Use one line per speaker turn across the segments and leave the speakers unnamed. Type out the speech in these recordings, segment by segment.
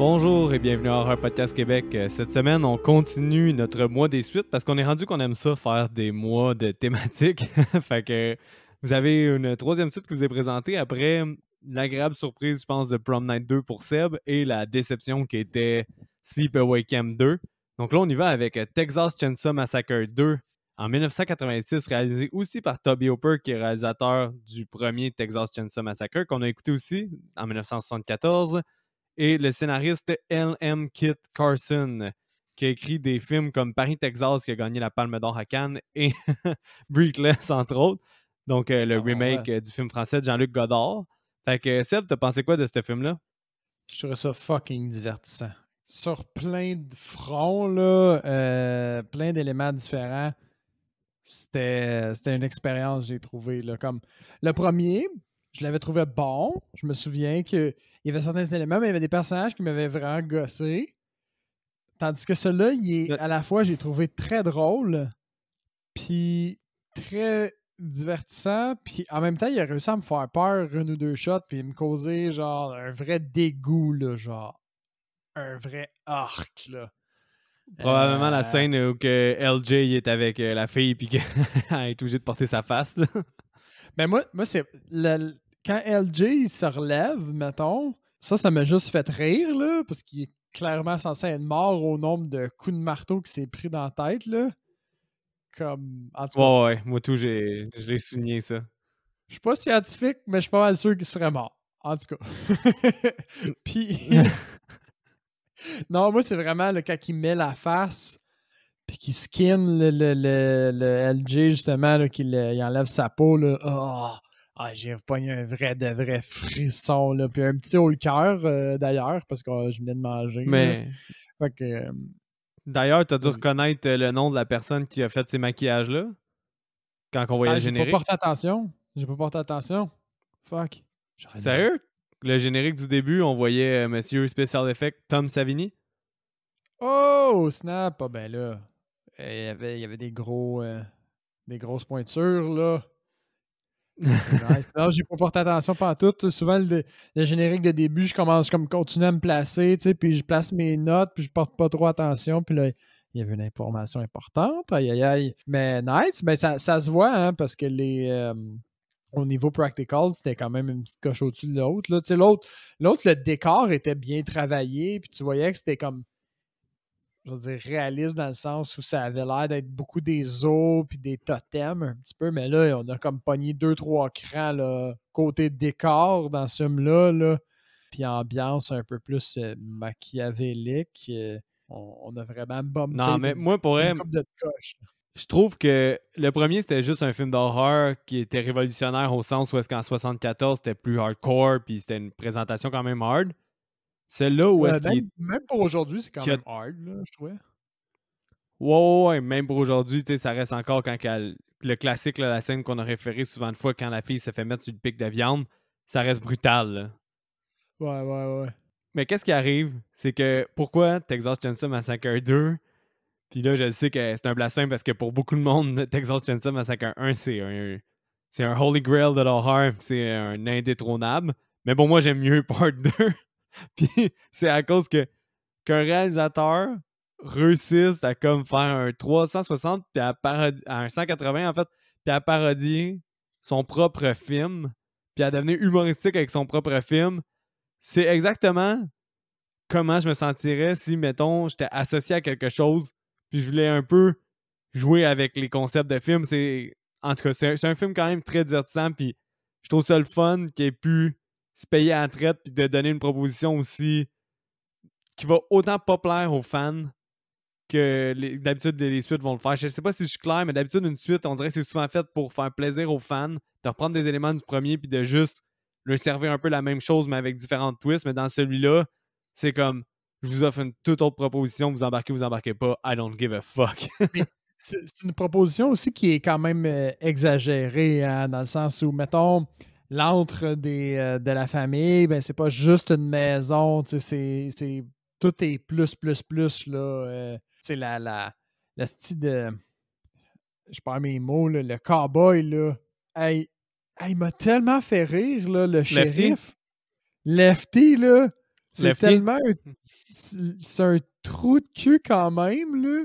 Bonjour et bienvenue à Horror Podcast Québec. Cette semaine, on continue notre mois des suites parce qu'on est rendu qu'on aime ça faire des mois de thématiques. Fait que vous avez une troisième suite que je vous ai présentée après l'agréable surprise, je pense, de Prom Night 2 pour Seb et la déception qui était Sleepaway Camp 2. Donc là, on y va avec Texas Chainsaw Massacre 2 en 1986, réalisé aussi par Toby Hooper, qui est réalisateur du premier Texas Chainsaw Massacre, qu'on a écouté aussi en 1974. Et le scénariste L.M. Kit Carson, qui a écrit des films comme Paris, Texas, qui a gagné la Palme d'Or à Cannes, et Breathless, entre autres. Donc, le remake du film français de Jean-Luc Godard. Fait que, Seb, t'as pensé quoi de ce film-là?
Je trouvais ça fucking divertissant. Sur plein de fronts, là, plein d'éléments différents. C'était une expérience, j'ai trouvé. Là, comme le premier, je l'avais trouvé bon. Je me souviens qu'il y avait certains éléments, mais il y avait des personnages qui m'avaient vraiment gossé. Tandis que celui-là, à la fois, j'ai trouvé très drôle, puis très divertissant, puis en même temps, il a réussi à me faire peur une ou deux shots, puis me causer genre un vrai dégoût, là, genre un vrai arc, là.
Probablement la scène où que LJ est avec la fille puis qu'elle est obligée de porter sa face. Là.
Ben moi c'est quand LJ il se relève, mettons, ça m'a juste fait rire, là, parce qu'il est clairement censé être mort au nombre de coups de marteau qu'il s'est pris dans la tête, là. Comme, en tout cas.
Ouais, moi tout, je l'ai souligné ça.
Je suis pas scientifique, mais je suis pas mal sûr qu'il serait mort. En tout cas. Puis. Non, moi, c'est vraiment le quand il met la face, puis qu'il skin le LJ, justement, qu'il il enlève sa peau. Là. Oh, j'ai pogné un vrai de vrai frisson. Là. Puis un petit haut le cœur, d'ailleurs, parce que je venais de manger.
Mais.
Fait que,
d'ailleurs, t'as dû reconnaître le nom de la personne qui a fait ces maquillages-là quand on voyait le générique.
J'ai pas porté attention. Fuck.
Sérieux? Le générique du début, on voyait Monsieur Special Effect Tom Savini.
Oh, snap! Ah ben là, il y avait des grosses pointures, là. C'est nice. Non, j'ai pas porté attention pendant tout. Souvent, le générique de début, je commence comme continuer à me placer, tu sais, puis je place mes notes, puis je porte pas trop attention, puis là, il y avait une information importante. Aïe, aïe, aïe. Mais nice, mais ça se voit, hein, parce que au niveau practical, c'était quand même une petite coche au-dessus de l'autre. Là. Tu sais, l'autre, le décor était bien travaillé, puis tu voyais que c'était comme, je veux dire, réaliste dans le sens où ça avait l'air d'être beaucoup des os puis des totems un petit peu, mais là, on a comme pogné 2-3 crans là, côté décor dans ce film-là, là, puis ambiance un peu plus machiavélique. On a vraiment bumpé
non, mais moi, pour
une
elle,
couple de coche.
Je trouve que le premier, c'était juste un film d'horreur qui était révolutionnaire au sens où est-ce qu'en 74, c'était plus hardcore puis c'était une présentation quand même hard. Celle-là où est-ce qu'il...
Même pour aujourd'hui, c'est quand même hard, là, je trouvais.
Ouais, même pour aujourd'hui, tu sais, ça reste encore quand le classique, là, la scène qu'on a référée souvent de fois quand la fille se fait mettre sur le pic de viande, ça reste brutal. Là.
Ouais.
Mais qu'est-ce qui arrive? C'est que pourquoi Texas Chainsaw Massacre 2? Puis là, je sais que c'est un blasphème parce que pour beaucoup de monde, Texas Chainsaw Massacre 1, c'est un holy grail de l'horreur, c'est un indétrônable. Mais bon, moi, j'aime mieux Part 2. Puis c'est à cause qu'un réalisateur réussisse à comme faire un 360 puis à un 180 en fait, puis à parodier son propre film, puis à devenir humoristique avec son propre film. C'est exactement comment je me sentirais si, mettons, j'étais associé à quelque chose puis je voulais un peu jouer avec les concepts de film. En tout cas, c'est un film quand même très divertissant, puis je trouve ça le fun qu'il ait pu se payer à la traite puis de donner une proposition aussi qui va autant pas plaire aux fans que d'habitude les suites vont le faire. Je sais pas si je suis clair, mais d'habitude une suite, on dirait que c'est souvent fait pour faire plaisir aux fans, de reprendre des éléments du premier puis de juste leur servir un peu la même chose mais avec différentes twists. Mais dans celui-là, c'est comme je vous offre une toute autre proposition, vous embarquez pas, I don't give a fuck.
C'est une proposition aussi qui est quand même exagérée, hein, dans le sens où, mettons, l'antre de la famille, ben c'est pas juste une maison, tout est plus, là. Tu sais, la style de... Je perds mes mots, là, le cowboy, là. Hey, il m'a tellement fait rire, là, le shérif. Lefty, là. C'est
Lefty?
tellement c'est un trou de cul quand même, là.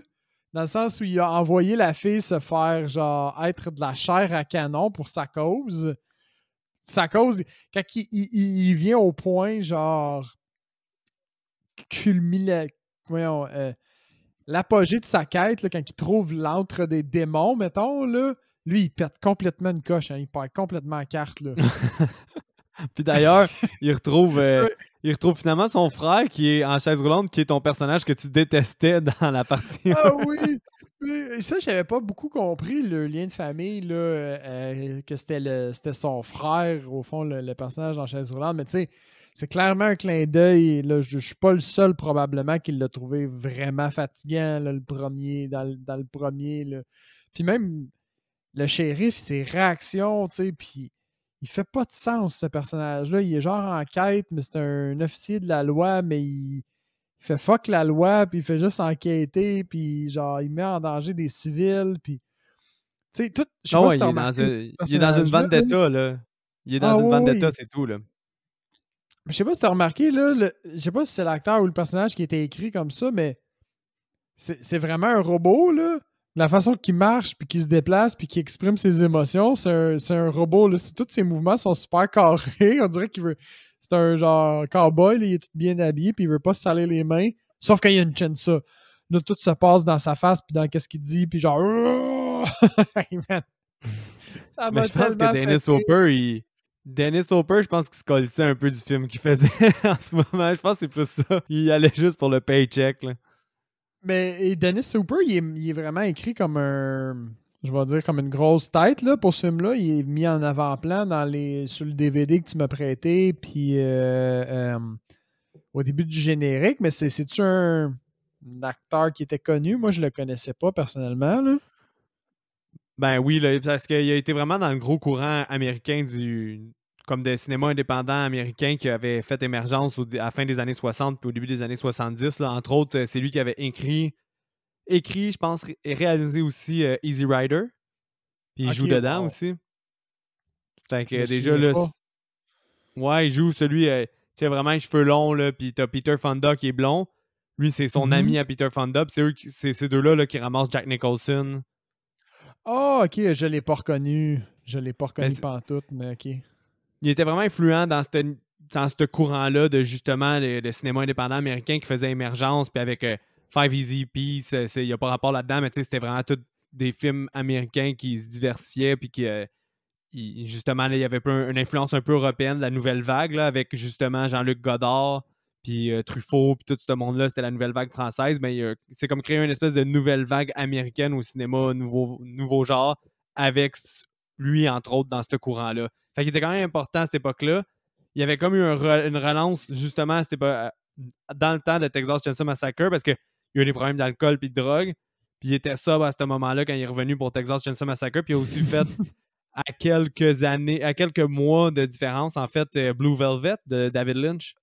Dans le sens où il a envoyé la fille se faire, genre, être de la chair à canon pour sa cause. Sa cause, quand il vient au point, genre, voyons, l'apogée de sa quête, là, quand il trouve l'antre des démons, mettons, là, lui, il pète complètement une coche. Hein, il perd complètement la carte. Là.
Puis d'ailleurs, il retrouve,
C'est un-
il retrouve finalement son frère qui est en chaise roulante, qui est ton personnage que tu détestais dans la partie.
Ah oui! Mais ça, j'avais pas beaucoup compris le lien de famille, là, que c'était son frère, au fond, le personnage en chaise roulante. Mais tu sais, c'est clairement un clin d'œil. Là, je suis pas le seul, probablement, qui l'a trouvé vraiment fatigant, là, le premier, dans le premier. Là. Puis même le shérif, ses réactions, tu sais, puis il fait pas de sens, ce personnage-là. Il est genre en quête, mais c'est un officier de la loi, mais il fait fuck la loi, puis il fait juste enquêter, puis genre, il met en danger des civils, puis... Tu sais, tout... Je sais
Non,
pas
ouais,
si t'as remarqué ce
il est dans une
personnage-là, là.
vendetta, là. Il est dans
Ah
une
oui,
vendetta,
oui.
c'est tout, là.
Je sais pas si t'as remarqué, là, je sais pas si c'est l'acteur ou le personnage qui était écrit comme ça, mais c'est vraiment un robot, là. La façon qu'il marche, puis qu'il se déplace, puis qu'il exprime ses émotions, c'est un robot, là. Tous ses mouvements sont super carrés. On dirait qu'il veut... C'est un genre cowboy, là, il est tout bien habillé, puis il veut pas se salir les mains. Sauf qu'il y a une ça. Là, tout se passe dans sa face, puis dans qu'est-ce qu'il dit, puis genre... Hey, man, ça
Mais
m'a
je pense que
tellement fait
Dennis
rire.
Hopper, Dennis Hopper, je pense qu'il se colissait un peu du film qu'il faisait en ce moment. Je pense que c'est plus ça. Il allait juste pour le paycheck, là.
Mais et Dennis Hooper, il est vraiment écrit comme un... Je vais dire comme une grosse tête là, pour ce film-là. Il est mis en avant-plan sur le DVD que tu m'as prêté, puis au début du générique. Mais c'est-tu un acteur qui était connu? Moi, je le connaissais pas personnellement. Là.
Ben oui, là, parce qu'il a été vraiment dans le gros courant américain comme des cinémas indépendants américains qui avaient fait émergence à la fin des années 60 puis au début des années 70. Là. Entre autres, c'est lui qui avait écrit, je pense, et réalisé aussi Easy Rider. Puis il
Ok,
joue dedans
wow.
aussi. Fait
Je me
que déjà,
souviens
là,
pas.
ouais, il joue celui, tu sais, vraiment les cheveux longs, là, puis t'as Peter Fonda qui est blond. Lui, c'est son
Mhm.
ami à Peter Fonda, puis c'est ces deux-là là, qui ramassent Jack Nicholson.
Ah, ok, je l'ai pas reconnu. Je l'ai pas
Mais
reconnu pantoute, mais ok.
il était vraiment influent dans ce courant-là de justement le cinéma indépendant américain qui faisait émergence, puis avec Five Easy Peace, il n'y a pas rapport là-dedans, mais tu sais, c'était vraiment tous des films américains qui se diversifiaient, puis qui, justement, là, il y avait une influence un peu européenne de la nouvelle vague, là, avec justement Jean-Luc Godard, puis Truffaut, puis tout ce monde-là, c'était la nouvelle vague française, mais c'est comme créer une espèce de nouvelle vague américaine au cinéma, nouveau genre, avec lui, entre autres, dans ce courant-là. Fait qu'il était quand même important à cette époque-là. Il y avait comme eu une relance, justement, dans le temps de Texas Chainsaw Massacre, parce qu'il y a eu des problèmes d'alcool puis de drogue, puis il était sobre à ce moment-là quand il est revenu pour Texas Chainsaw Massacre, puis il a aussi fait à quelques mois de différence, en fait, Blue Velvet de David Lynch.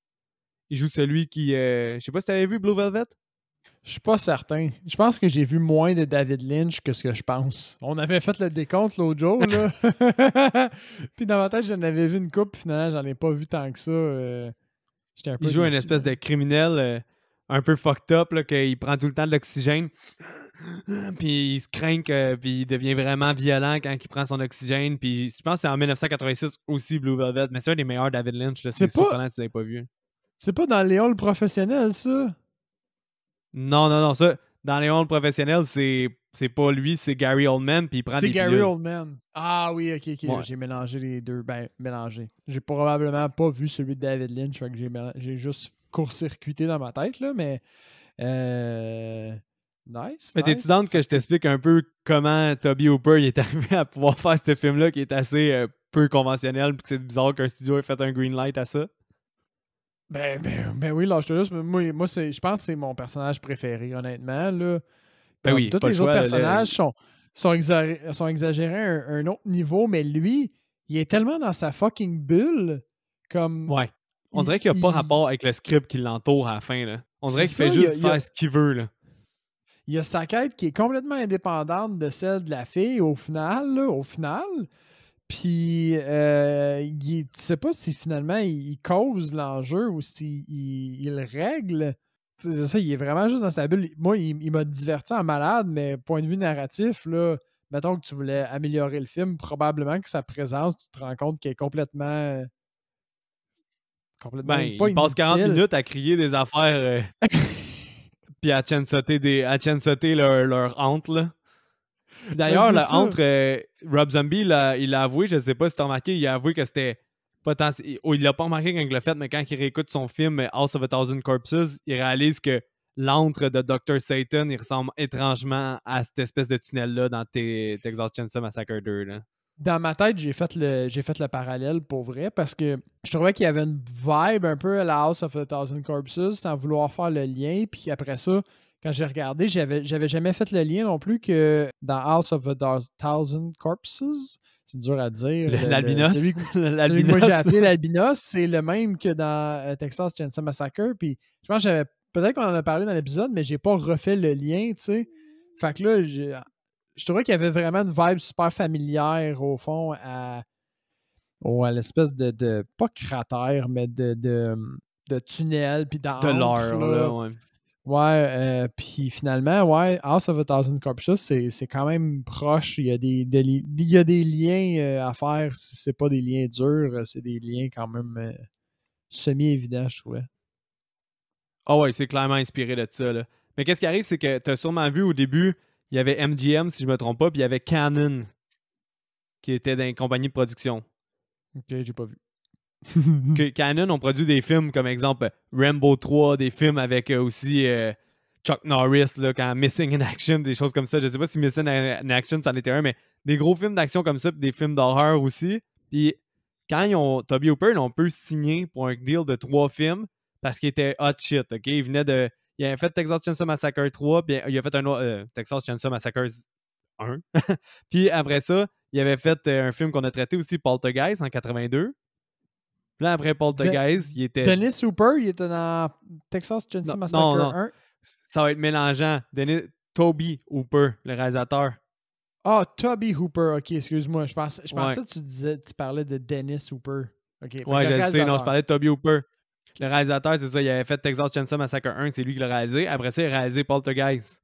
Il joue celui qui. Je sais pas si tu avais vu Blue Velvet.
Je suis pas certain. Je pense que j'ai vu moins de David Lynch que ce que je pense. On avait fait le décompte l'autre jour, là. Puis dans ma tête, j'en avais vu une coupe, puis finalement, j'en ai pas vu tant que ça. J'étais un
Il
peu
joue une
déçu.
espèce de criminel un peu fucked up, là, qu'il prend tout le temps de l'oxygène. Puis il se craint, puis il devient vraiment violent quand il prend son oxygène. Puis je pense que c'est en 1986 aussi Blue Velvet, mais c'est un des meilleurs David Lynch. Là, c'est
C'est pas,
surprenant que tu l'aies pas vu.
c'est pas dans Léon le professionnel, ça?
Non, non, non, ça, dans les mondes professionnels, c'est pas lui, c'est Gary Oldman, puis il prend
C'est
des
Gary
pilules.
Oldman. Ah oui, ok.
Ouais.
J'ai mélangé les deux. Ben, mélangé. J'ai probablement pas vu celui de David Lynch, fait que j'ai juste court-circuité dans ma tête, là, mais... Nice,
Mais t'es-tu
nice.
down que je t'explique un peu comment Toby Hooper il est arrivé à pouvoir faire ce film-là qui est assez peu conventionnel, puis que c'est bizarre qu'un studio ait fait un green light à ça?
Ben oui, lâche-toi juste. Moi je pense que c'est mon personnage préféré, honnêtement. Là.
Ben
Comme
oui,
tous
pas le
les autres
choix.
personnages sont exagérés à un autre niveau, mais lui, il est tellement dans sa fucking bulle. Comme.
Ouais. On
Il,
dirait qu'il n'y a pas
il-
rapport avec le script qui l'entoure à la fin. Là. On
c'est
dirait qu'il fait
ça,
juste faire ce qu'il veut. Là.
il y a sa quête qui est complètement indépendante de celle de la fille au final. Là, au final. Puis, tu sais pas si finalement il cause l'enjeu ou s'il il le règle. C'est ça, il est vraiment juste dans sa bulle. Moi, il m'a diverti en malade, mais point de vue narratif, là, mettons que tu voulais améliorer le film, probablement que sa présence, tu te rends compte qu'elle est complètement
Ben,
pas
il passe 40
inutile.
minutes à crier des affaires puis à chansoter leur hante, là. Puis
Ben,
d'ailleurs,
c'est
la
ça.
honte, Rob Zombie, il a avoué, je sais pas si t'as remarqué, il a avoué que c'était potentiel. Il l'a pas remarqué quand il l'a fait, mais quand il réécoute son film House of a Thousand Corpses, il réalise que l'antre de Dr. Satan, il ressemble étrangement à cette espèce de tunnel-là dans Texas Chainsaw Massacre 2. Là.
Dans ma tête, j'ai fait le parallèle pour vrai parce que je trouvais qu'il y avait une vibe un peu à la House of a Thousand Corpses sans vouloir faire le lien. Puis après ça, quand j'ai regardé, j'avais jamais fait le lien non plus que dans House of a Thousand Corpses, c'est dur à dire.
L'albinos.
Celui que moi j'ai appelé l'albinos, c'est le même que dans Texas Chainsaw Massacre. Puis je pense que peut-être qu'on en a parlé dans l'épisode, mais j'ai pas refait le lien, tu sais. Fait que là, je trouvais qu'il y avait vraiment une vibe super familière, au fond, à l'espèce pas cratère, mais de tunnel, puis
De
d'antre,
l'heure, là,
là.
ouais.
Ouais, puis finalement, ouais, House of a Thousand Corpses, c'est quand même proche. Il y a il y a des liens à faire. C'est pas des liens durs, c'est des liens quand même semi-évidents, je trouvais.
Ah ouais, c'est clairement inspiré de ça, là. Mais qu'est-ce qui arrive, c'est que t'as sûrement vu au début, il y avait MGM, si je me trompe pas, puis il y avait Canon, qui était dans une compagnie de production.
Ok, j'ai pas vu.
Canon ont produit des films comme exemple Rambo 3, des films avec aussi Chuck Norris, là, quand Missing in Action, des choses comme ça. Je sais pas si Missing in Action, c'en était un, mais des gros films d'action comme ça, puis des films d'horreur aussi. Puis quand Toby Hooper, ils ont pu signer pour un deal de 3 films parce qu'il était hot shit, ok? Il avait fait Texas Chainsaw Massacre 3, puis il a fait un autre, Texas Chainsaw Massacre 1. Puis après ça, il avait fait un film qu'on a traité aussi, Poltergeist, en 82. Puis là, après Poltergeist, il était.
Dennis Hooper, il était dans Texas Chainsaw
Non, non,
Massacre
non.
1.
Ça va être mélangeant. Toby Hooper, le réalisateur.
Ah, Toby Hooper. Ok, excuse-moi. Je pensais
Ouais.
que tu parlais de Dennis Hooper. Ok, fait que
Ouais,
le
je le sais. Non, je
réalisateur.
parlais de Toby Hooper. Le réalisateur, c'est ça. Il avait fait Texas Chainsaw Massacre 1, c'est lui qui l'a réalisé. Après ça, il a réalisé Poltergeist.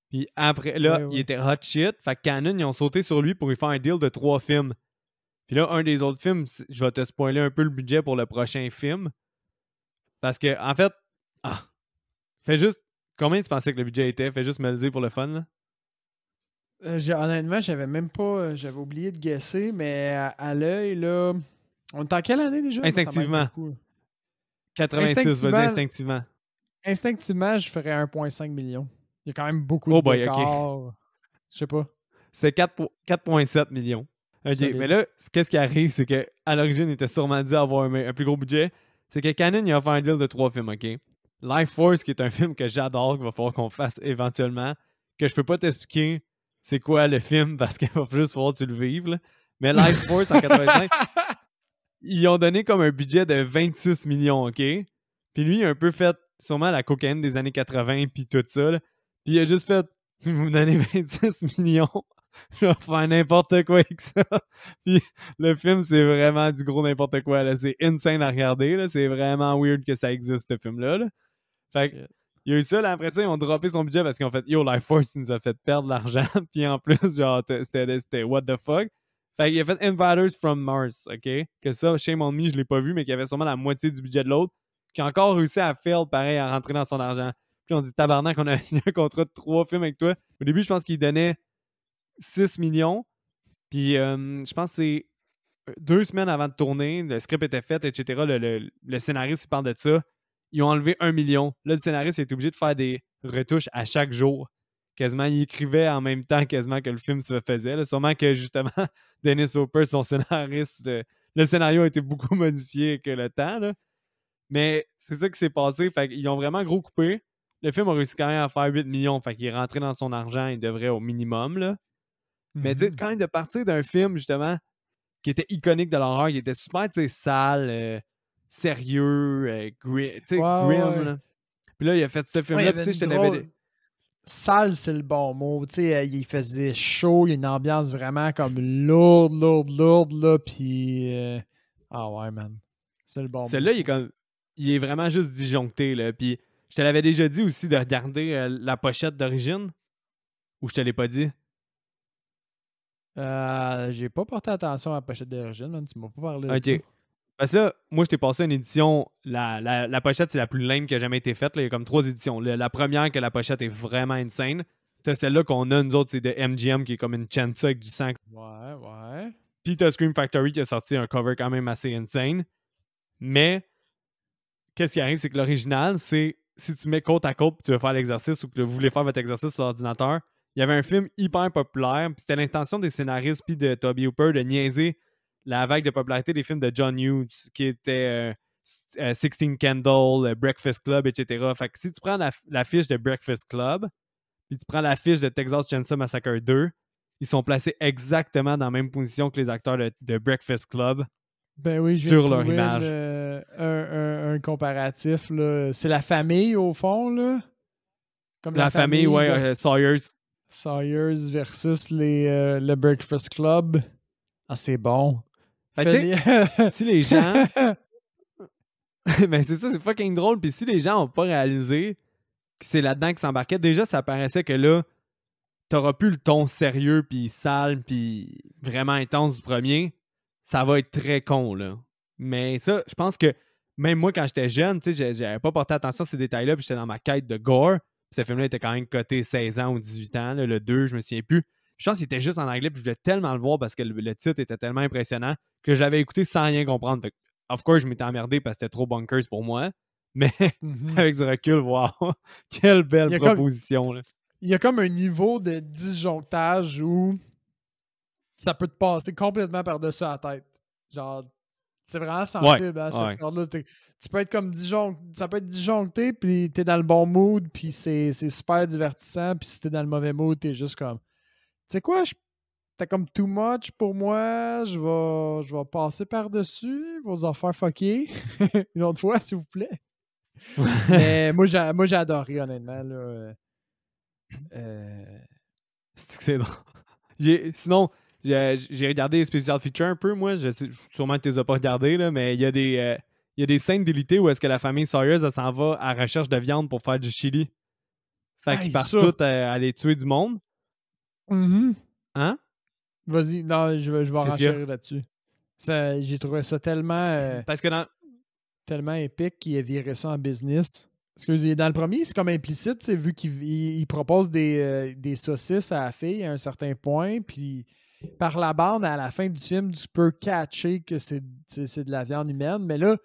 Puis après, là,
Ouais,
il
ouais.
était hot shit. Fait que Canon, ils ont sauté sur lui pour lui faire un deal de 3 films. Puis là, un des autres films, je vais te spoiler un peu le budget pour le prochain film. Parce que, en fait, fais juste. Combien tu pensais que le budget était? Fais juste me le dire pour le fun, là.
Honnêtement, j'avais même pas. J'avais oublié de guesser, mais à l'œil, là. On est en quelle année déjà? Moi, ça m'aide
Instinctivement.
beaucoup.
86, vas-y,
Instinctivement,
instinctivement.
instinctivement, je ferais 1,5 million. Il y a quand même beaucoup de
Oh boy, ok.
décors. Je sais pas.
C'est 4,7 millions. Ok, mais
Solide.
là, qu'est-ce qui arrive, c'est que à l'origine, il était sûrement dû avoir un plus gros budget. C'est que Canon, il a fait un deal de 3 films, ok? Life Force, qui est un film que j'adore, qu'il va falloir qu'on fasse éventuellement, que je peux pas t'expliquer c'est quoi le film parce qu'il va juste falloir que tu le vives, là. Mais Life Force en 85, ils ont donné comme un budget de 26 millions, ok? Puis lui, il a un peu fait sûrement la cocaïne des années 80 puis tout ça, là. Puis il a juste fait, vous me donnez 26 millions, je vais faire n'importe quoi avec ça. Puis le film, c'est vraiment du gros n'importe quoi, là. C'est insane à regarder, là. C'est vraiment weird que ça existe, ce film-là, là. Fait que,
Shit.
il y a eu ça, là, après ça, ils ont droppé son budget parce qu'ils ont fait Yo, Life Force, il nous a fait perdre de l'argent. Puis en plus, genre, c'était what the fuck. Fait qu'il a fait Invaders from Mars, OK? Que ça, Shame on Me, je l'ai pas vu, mais qui avait sûrement la moitié du budget de l'autre. Qui a encore réussi à fail, pareil, à rentrer dans son argent. Puis on dit Tabarnak, on a signé un contrat de 3 films avec toi. Au début, je pense qu'il donnait 6 millions. Puis je pense que c'est 2 semaines avant de tourner, le script était fait, etc. Le scénariste, il parle de ça. Ils ont enlevé 1 million. Là, le scénariste il est obligé de faire des retouches à chaque jour. Quasiment, il écrivait en même temps quasiment que le film se faisait. Là. Sûrement que justement, Dennis Hopper, son scénariste, le scénario a été beaucoup modifié avec le temps. Là. Mais c'est ça qui s'est passé. Fait qu'ils ont vraiment gros coupé. Le film a réussi quand même à faire 8 millions. Fait qu'il est rentré dans son argent, il devrait au minimum. Là. Mais tu sais, quand même de partir d'un film, justement, qui était iconique de l'horreur, qui était super, tu sais, sale, sérieux, tu sais,
Ouais,
grim,
ouais.
là. Puis là, il a fait ce
Ouais, il y
film-là, puis
avait
tu sais,
une
je te l'avais dit.
drôle. Sale, c'est le bon mot. Tu sais, il faisait chaud, il y a une ambiance vraiment comme lourde, là, puis... Ah ouais, man. C'est le bon mot,
Celui-là,
je trouve.
il est vraiment juste disjoncté, là. Puis Je te l'avais déjà dit aussi de regarder la pochette d'origine. Ou je te l'ai pas dit?
J'ai pas porté attention à la pochette d'origine, man. Tu m'as pas parlé de ça.
OK. Parce que là, moi, je t'ai passé une édition. La pochette, c'est la plus lame qui a jamais été faite. Là. Il y a comme 3 éditions. La première, que la pochette est vraiment insane. T'as celle-là qu'on a, nous autres, c'est de MGM, qui est comme une chansa avec du sang.
Ouais.
Puis t'as Scream Factory qui a sorti un cover quand même assez insane. Mais, qu'est-ce qui arrive, c'est que l'original, c'est si tu mets côte à côte et tu veux faire l'exercice ou que vous voulez faire votre exercice sur l'ordinateur, il y avait un film hyper populaire, puis c'était l'intention des scénaristes puis de Toby Hooper de niaiser la vague de popularité des films de John Hughes, qui était 16 Candles, Breakfast Club, etc. Fait que si tu prends la fiche de Breakfast Club, puis tu prends la fiche de Texas Chainsaw Massacre 2, ils sont placés exactement dans la même position que les acteurs de Breakfast Club.
Ben oui, je viens
sur
de
leur
trouver
image.
un comparatif, là. C'est la famille, au fond, là. Comme
La famille, ouais, Sawyers.
Sawyers versus le Breakfast Club. Ah, c'est bon.
Ben, tu sais, si les gens... ben c'est ça, c'est fucking drôle. Puis si les gens n'ont pas réalisé que c'est là-dedans qu'ils s'embarquaient, déjà, ça paraissait que là, t'auras plus le ton sérieux, puis sale, puis vraiment intense du premier. Ça va être très con, là. Mais ça, je pense que même moi, quand j'étais jeune, tu sais, j'avais pas porté attention à ces détails-là, puis j'étais dans ma quête de gore. Puis ce film-là était quand même coté 16 ans ou 18 ans, là, le 2, je me souviens plus. Je pense qu'il était juste en anglais, puis je voulais tellement le voir parce que le titre était tellement impressionnant que je l'avais écouté sans rien comprendre. Fait que, of course, je m'étais emmerdé parce que c'était trop bonkers pour moi. Mais avec du recul, wow, quelle belle proposition. Là.
Il y a comme un niveau de disjonctage où ça peut te passer complètement par-dessus la tête. Genre, c'est vraiment sensible à cette période-là. Tu peux être comme ça peut être disjoncté, puis t'es dans le bon mood, puis c'est super divertissant, puis si t'es dans le mauvais mood, t'es juste comme... Tu sais quoi, t'as comme too much pour moi, je vais passer par-dessus vos affaires fuckées. Une autre fois, s'il vous plaît. Mais moi, j'ai adoré, honnêtement. Là.
C'est drôle. Sinon, j'ai regardé les special features un peu, moi. Sûrement que tu les as pas regardés, là, mais il y a des scènes délitées où est-ce que la famille Sawyers elle s'en va à la recherche de viande pour faire du chili. Fait qu'ils partent tous à aller tuer du monde. Hein?
Vas-y, non, je vais renchérir là-dessus. J'ai trouvé ça tellement...
Parce que
tellement épique qu'il a viré ça en business. Parce que dans le premier, c'est comme implicite, vu qu'il propose des saucisses à la fille à un certain point, puis par la bande, à la fin du film, tu peux catcher que c'est de la viande humaine, mais là,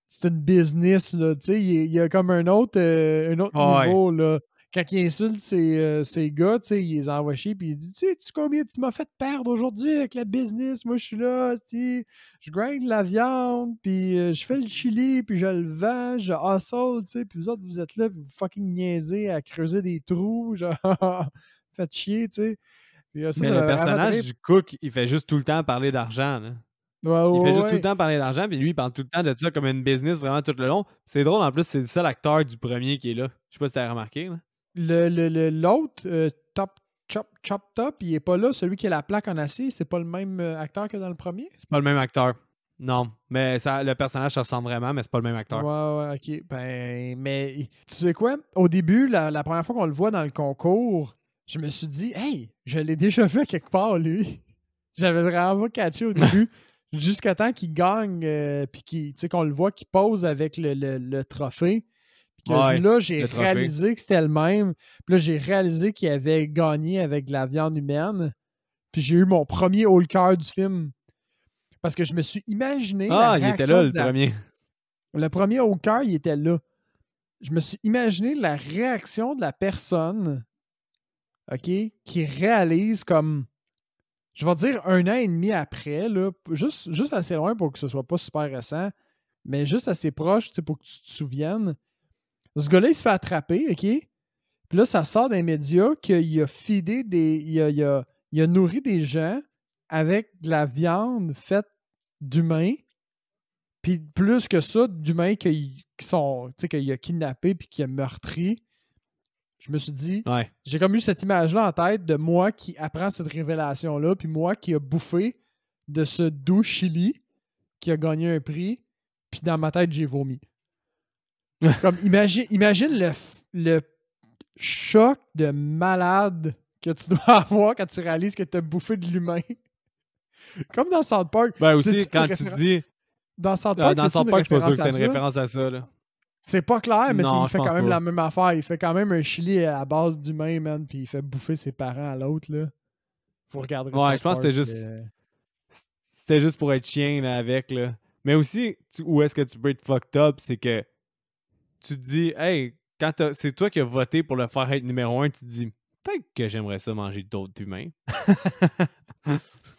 c'est une business, là, tu sais, il y a comme un autre niveau, là. Quand il insulte ces gars, tu sais, il les envoie chier, puis il dit, tu sais, combien tu m'as fait perdre aujourd'hui avec la business? Moi, je suis là, tu sais, je grind la viande, puis je fais le chili, puis je le vends, je hustle, tu sais, puis vous autres, vous êtes là, puis vous fucking niaisez à creuser des trous, genre, faites chier, tu sais.
Mais le personnage du cook, il fait juste tout le temps parler d'argent, là. Il fait juste tout le temps parler d'argent, puis lui, il parle tout le temps de ça comme une business vraiment tout le long. C'est drôle, en plus, c'est le seul acteur du premier qui est là. Je sais pas si t'as remarqué, là.
L'autre, Top, il est pas là. Celui qui a la plaque en acier, c'est pas le même acteur que dans le premier?
C'est pas le même acteur. Non. Mais le personnage se ressemble vraiment, mais c'est pas le même acteur.
Ouais, ok. Ben, mais tu sais quoi? Au début, la première fois qu'on le voit dans le concours, je me suis dit, hey, je l'ai déjà fait quelque part, lui. J'avais vraiment pas catché au début. Jusqu'à temps qu'il gagne, puis qu'on le voit qu'il pose avec le trophée. Là, j'ai réalisé que c'était le même. Puis là, j'ai réalisé qu'il avait gagné avec de la viande humaine. Puis j'ai eu mon premier haut le cœur du film. Parce que je me suis imaginé.
Il était là, le premier.
Le premier haut le cœur, il était là. Je me suis imaginé la réaction de la personne, OK, qui réalise comme, je vais dire 1 an et demi après, là, juste assez loin pour que ce soit pas super récent, mais juste assez proche, pour que tu te souviennes. Ce gars-là, il se fait attraper, OK? Puis là, ça sort des médias qu'il a feedé il a nourri des gens avec de la viande faite d'humains. Puis plus que ça, d'humains qu'il a kidnappés puis qu'il a meurtri. Je me suis dit, j'ai comme eu cette image-là en tête de moi qui apprend cette révélation-là, puis moi qui a bouffé de ce doux chili qui a gagné un prix, puis dans ma tête, j'ai vomi. Comme, imagine le choc de malade que tu dois avoir quand tu réalises que tu as bouffé de l'humain. Comme dans South Park.
Ben aussi, quand tu dis...
Dans South Park,
dans South Park, je suis pas sûr que
c'est
c'est une référence à ça, là.
C'est pas clair, mais
Non,
il
je
fait
pense
quand même
pas.
la même affaire. Il fait quand même un chili à base d'humain, man, puis il fait bouffer ses parents à l'autre, là. Vous regarderez
Ouais,
South
je pense que
Park,
c'était juste pour être chien, là, avec, là. Mais aussi, où est-ce que tu peux être fucked up, c'est que tu te dis, hey, c'est toi qui as voté pour le faire être numéro 1, tu te dis, peut-être que j'aimerais ça manger d'autres humains.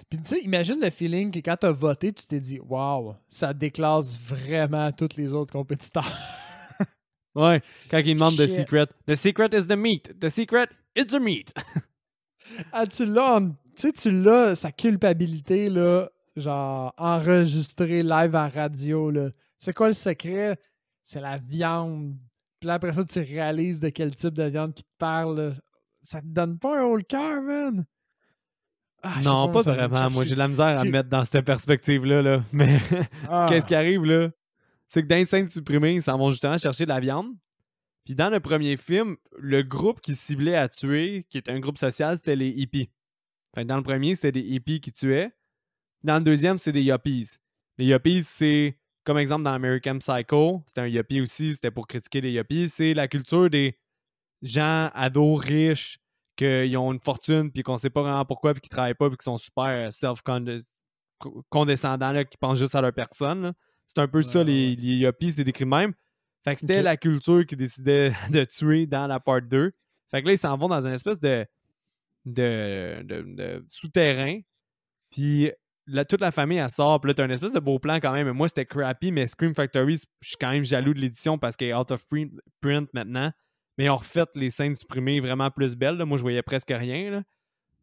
Puis tu sais, imagine le feeling que quand t'as voté, tu t'es dit, wow, ça déclasse vraiment tous les autres compétiteurs.
Ouais, quand ils demandent The
Shit.
Secret. The secret is the meat. The secret is the meat.
Ah, tu l'as, sa culpabilité, là, genre enregistrée live à radio, là. C'est quoi le secret? C'est la viande. Puis là, après ça, tu réalises de quel type de viande qui te parle, là. Ça te donne pas un haut le cœur, man? Ah, je sais
Non,
pas,
pas
ça vient me
vraiment. Moi,
chercher.
j'ai de la misère à me mettre dans cette perspective-là. Là. Mais qu'est-ce qui
Ah,
arrive, là? C'est que dans les scènes supprimées, ils s'en vont justement chercher de la viande. Puis dans le premier film, le groupe qui ciblait à tuer, qui était un groupe social, c'était les hippies. Enfin, dans le premier, c'était des hippies qui tuaient. Dans le deuxième, c'est des yuppies. Les yuppies, c'est, comme exemple dans American Psycho, c'était un yuppie aussi, c'était pour critiquer les yuppies. C'est la culture des gens ados riches qui ont une fortune puis qu'on sait pas vraiment pourquoi puis qui travaillent pas puis qui sont super self-condescendants, là, qui pensent juste à leur personne. Là. C'est un peu ça, les yuppies, c'est décrit de même. Fait que c'était la culture qui décidait de tuer dans la part 2. Fait que là, ils s'en vont dans une espèce de souterrain. Puis toute la famille, elle sort. Puis là, t'as une espèce de beau plan quand même. Moi, c'était crappy, mais Scream Factory, je suis quand même jaloux de l'édition parce qu'elle est out of print maintenant. Mais ils ont refait les scènes supprimées vraiment plus belles. Là. Moi, je voyais presque rien. Là.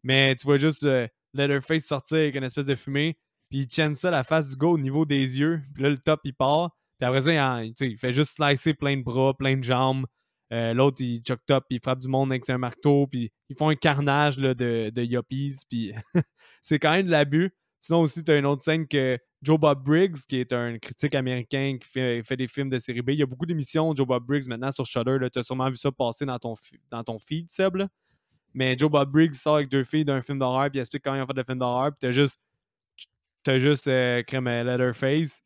Mais tu vois juste Leatherface sortir avec une espèce de fumée. Puis il tienne ça la face du gars au niveau des yeux. Puis là, le top, il part. Puis après ça, il fait juste slicer plein de bras, plein de jambes. L'autre, il choke top, puis il frappe du monde avec un marteau. Puis ils font un carnage là, de yuppies. Puis c'est quand même de l'abus. Sinon aussi, tu as une autre scène que Joe Bob Briggs, qui est un critique américain qui fait des films de série B. Il y a beaucoup d'émissions Joe Bob Briggs maintenant sur Shudder. Tu as sûrement vu ça passer dans ton feed, Seb. Là. Mais Joe Bob Briggs sort avec deux filles d'un film d'horreur, puis il explique comment ils ont fait le film d'horreur, puis t'as juste crème Leatherface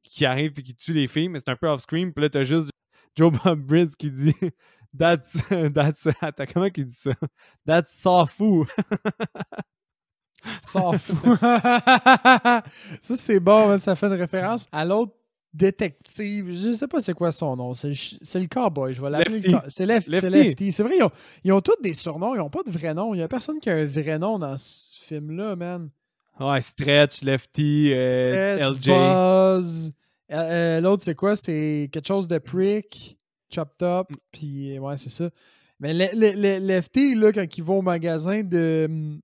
qui arrive puis qui tue les filles, mais c'est un peu off-screen. Puis là, t'as juste Joe Bob Briggs qui dit That's attends, comment qu'il dit ça? That's so fou.
S'en fout. Ça, c'est bon, hein, ça fait une référence à l'autre détective. Je sais pas c'est quoi son nom. C'est le cowboy. Je vais l'appeler. C'est Lefty. C'est vrai, ils ont tous des surnoms. Ils n'ont pas de vrai nom. Il n'y a personne qui a un vrai nom dans ce film-là, man.
Ouais, Stretch, Lefty, LJ.
Buzz. L'autre, c'est quoi? C'est quelque chose de prick, chopped up. Puis, ouais, c'est ça. Mais Lefty, là, quand il va au magasin de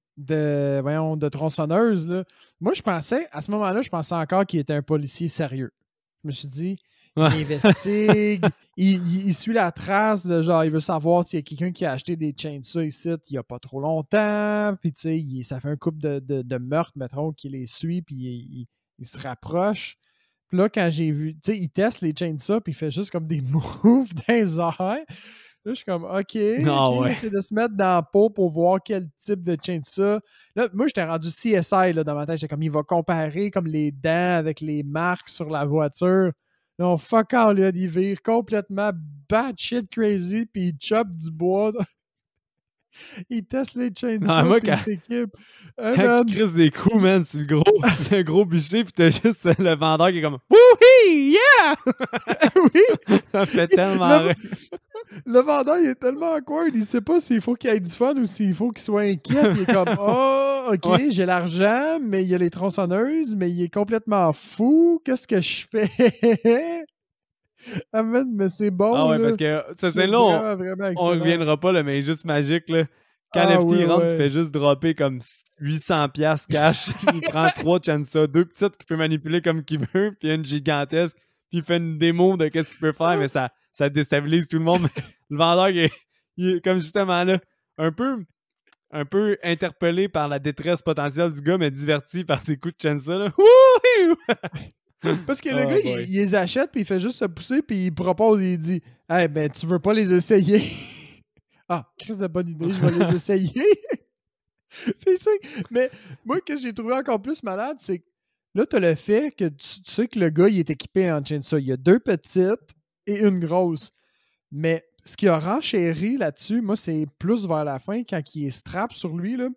tronçonneuse, là, moi, à ce moment-là, je pensais encore qu'il était un policier sérieux. Je me suis dit, il investigue, il suit la trace de genre, il veut savoir s'il y a quelqu'un qui a acheté des chainsaws ici il n'y a pas trop longtemps, puis tu sais, ça fait un couple de meurtres, mettons, qui les suit, puis il se rapproche. Puis là, quand j'ai vu, tu sais, il teste les chainsaws, puis il fait juste comme des moves dans les airs. Là, je suis comme, OK, il essaie de se mettre dans la peau pour voir quel type de chainsaw. Là, moi, j'étais rendu CSI là, dans ma tête. J'étais comme, il va comparer comme les dents avec les marques sur la voiture. Non, fuck all, là, il vire complètement batshit crazy, puis il chope du bois. Il teste les chainsaws, puis il s'équipe.
Quand il crisse des coups, man, c'est le gros bûcher, puis t'as juste le vendeur qui est comme « Wouhi! Yeah! »
Oui!
Ça fait tellement rire.
Le vendeur, il est tellement awkward, il sait pas s'il faut qu'il ait du fun ou s'il faut qu'il soit inquiet. Il est comme « Oh, OK, j'ai l'argent, mais il y a les tronçonneuses, mais il est complètement fou. Qu'est-ce que je fais? » Ah, mais c'est bon,
Ah ouais,
là.
parce que ça, c'est là, on reviendra pas, là, mais juste magique, là. Quand Lefty rentre, tu fais juste dropper comme 800$ cash. Il prend 3 chainsaws, 2 petites qu'il peut manipuler comme qu'il veut, puis une gigantesque, puis il fait une démo de qu'est-ce qu'il peut faire, mais ça déstabilise tout le monde. Le vendeur, il est comme justement là, un peu interpellé par la détresse potentielle du gars, mais diverti par ses coups de chainsaw, là. Wouhou!
Parce que le
Oh
gars,
boy.
il les achète, puis il fait juste se pousser, puis il propose, il dit « Hey, ben, tu veux pas les essayer? » Ah, Chris de bonne idée, je vais les essayer. Puis mais moi, ce que j'ai trouvé encore plus malade, c'est que là, t'as le fait que tu sais que le gars, il est équipé en chainsaw. Il y a 2 petites et une grosse. Mais ce qui a renchéri là-dessus, moi, c'est plus vers la fin, quand il est strap sur lui, là,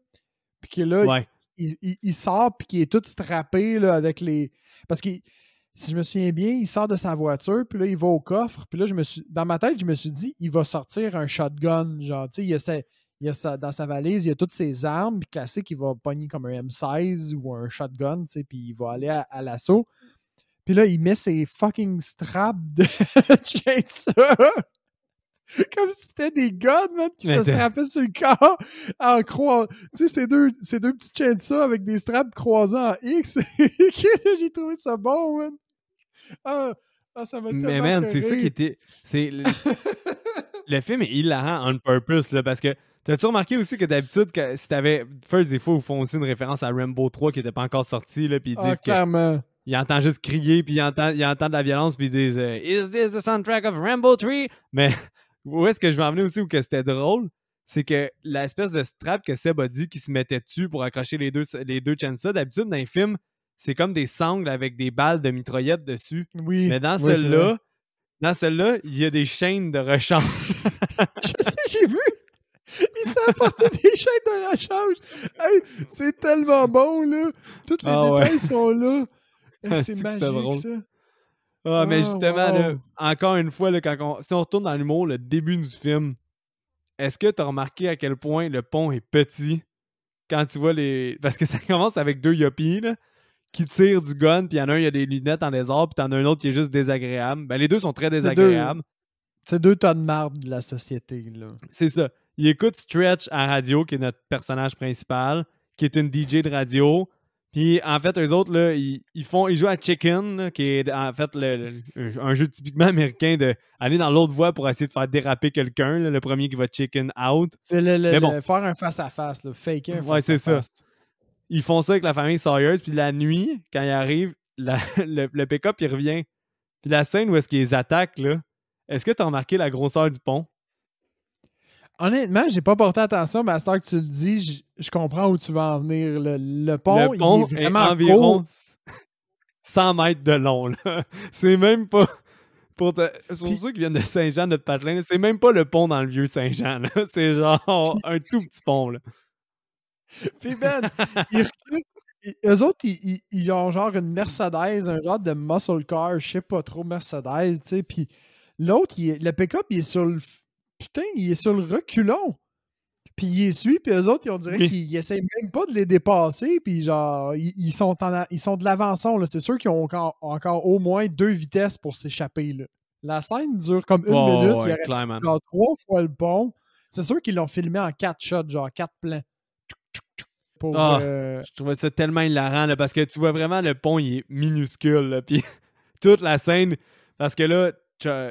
puis que là,
Ouais.
il sort, puis qu'il est tout strappé là, avec les... Parce que, si je me souviens bien, il sort de sa voiture, puis là, il va au coffre, puis là, dans ma tête, je me suis dit, il va sortir un shotgun, genre, tu sais, dans sa valise, il y a toutes ses armes, puis classique, il va pogner comme un M16 ou un shotgun, tu sais, puis il va aller à l'assaut. Puis là, il met ses fucking straps de chainsaw comme si c'était des guns, man, qui se strappaient sur le corps en croix. Tu sais, ces deux petites chaînes ça avec des straps croisés en X. J'ai trouvé ça bon, man. Ah, ça m'a
Mais
tellement
man,
fait
c'est ça qui
rire.
était. Le film est hilarant on purpose, là, parce que t'as-tu remarqué aussi que d'habitude, si t'avais. First, des fois, ils font aussi une référence à Rambo 3 qui était pas encore sorti, là, puis ils disent que.
Clairement.
Il entend juste crier, puis il entend de la violence, puis ils disent Is this the soundtrack of Rambo 3? Mais où est-ce que je veux en venir aussi, ou que c'était drôle, c'est que l'espèce de strap que Seb a dit qui se mettait dessus pour accrocher les deux chainsaws, d'habitude, dans les films, c'est comme des sangles avec des balles de mitraillette dessus.
Oui.
Mais dans
Oui,
celle-là, il y a des chaînes de rechange.
je sais, j'ai vu. Il s'est apporté des chaînes de rechange. Hey, c'est tellement bon, là. Tous les détails sont là. Hey, c'est magique,
drôle.
ça.
Ah, mais justement,
wow.
là, encore une fois, là, si on retourne dans l'humour, le début du film, est-ce que tu as remarqué à quel point le pont est petit quand tu vois les. Parce que ça commence avec 2 yuppies là, qui tirent du gun, puis il y en a un, il a des lunettes en désordre, puis t'en as un autre qui est juste désagréable. Ben, les deux sont très désagréables.
C'est 2 tas de marde de la société, là.
C'est ça. Il écoute Stretch à radio, qui est notre personnage principal, qui est une DJ de radio. Puis en fait, eux autres, là, ils jouent à Chicken, là, qui est en fait un jeu typiquement américain de aller dans l'autre voie pour essayer de faire déraper quelqu'un. Le premier qui va chicken out.
C'est
Mais bon.
faire un face-à-face, faker un face-à-face.
Ouais, c'est ça. Ils font ça avec la famille Sawyers. Puis la nuit, quand ils arrivent, le pick-up, il revient. Puis la scène où est-ce qu'ils les attaquent, là, est-ce que tu as remarqué la grosseur du pont?
Honnêtement, j'ai pas porté attention, mais à ce temps que tu le dis, je comprends où tu vas en venir. Le pont, il est vraiment
environ
court.
100 mètres de long. Là. C'est même pas... Pour ceux qui viennent de Saint-Jean, notre patelin, c'est même pas le pont dans le vieux Saint-Jean. Là. C'est genre un tout petit pont. Là.
Puis Ben, eux autres, ils ont genre une Mercedes, un genre de muscle car, je sais pas trop, Mercedes, tu sais. Puis l'autre, le pick-up, il est sur le... Putain, il est sur le reculon. Puis il les suit, puis eux autres, on dirait qu'ils essayent même pas de les dépasser, puis genre, ils sont de l'avant-son, là. C'est sûr qu'ils ont encore au moins 2 vitesses pour s'échapper, là. La scène dure comme 1 minute, il y aurait genre 3 fois le pont. C'est sûr qu'ils l'ont filmé en 4 shots, genre 4 plans.
Je trouvais ça tellement hilarant, là, parce que tu vois vraiment le pont, il est minuscule, là, puis toute la scène, parce que là,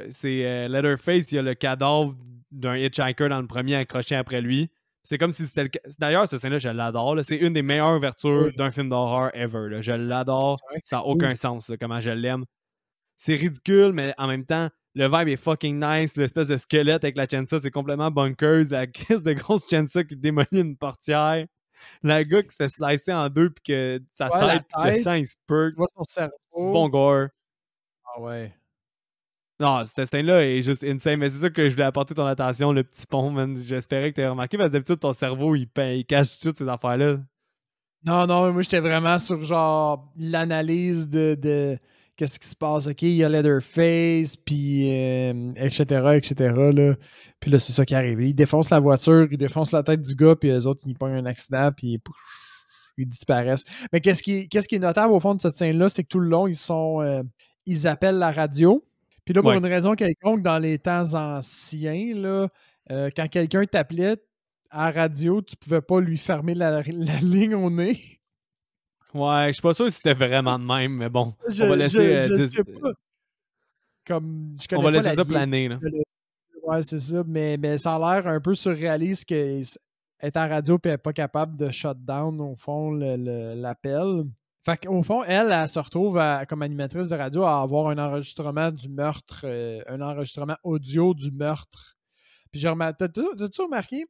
c'est Leatherface, il y a le cadavre d'un hitchhiker dans le premier accroché après lui. C'est comme si c'était D'ailleurs, cette scène-là, je l'adore. Là. C'est une des meilleures ouvertures d'un film d'horreur ever. Là. Je l'adore. Ça n'a aucun sens, là, comment je l'aime. C'est ridicule, mais en même temps, le vibe est fucking nice. L'espèce de squelette avec la chainsaw, c'est complètement bunkers. La crise de grosse chainsaw qui démolit une portière. Le gars qui se fait slicer en deux puis que sa tête, le sang, il se perk. C'est du bon gore.
Ah ouais.
Non, cette scène-là est juste insane, mais c'est ça que je voulais apporter ton attention, le petit pont, man. J'espérais que tu aies remarqué, parce que d'habitude, ton cerveau, il cache toutes ces affaires-là.
Non, moi, j'étais vraiment sur, genre, l'analyse de qu'est-ce qui se passe. OK, il y a Leatherface, puis etc., là. Puis là, c'est ça qui arrive. Ils défoncent la voiture, ils défoncent la tête du gars, puis les autres, ils pognent un accident, puis ils disparaissent. Mais qu'est-ce qui est notable, au fond, de cette scène-là, c'est que tout le long, ils appellent la radio. Puis là, pour une raison quelconque, dans les temps anciens, là, quand quelqu'un t'appelait à la radio, tu pouvais pas lui fermer la ligne au nez.
Ouais, je suis pas sûr si c'était vraiment de même, mais bon.
On va laisser... je sais pas. Comme, je connais
on va
pas
laisser ça planer, là.
Ouais, c'est ça. Mais ça a l'air un peu surréaliste qu'elle est à la radio et elle n'est pas capable de shut down, au fond, l'appel. Fait qu'au fond, elle se retrouve comme animatrice de radio à avoir un enregistrement du meurtre, un enregistrement audio du meurtre. Puis t'as-tu remarqué?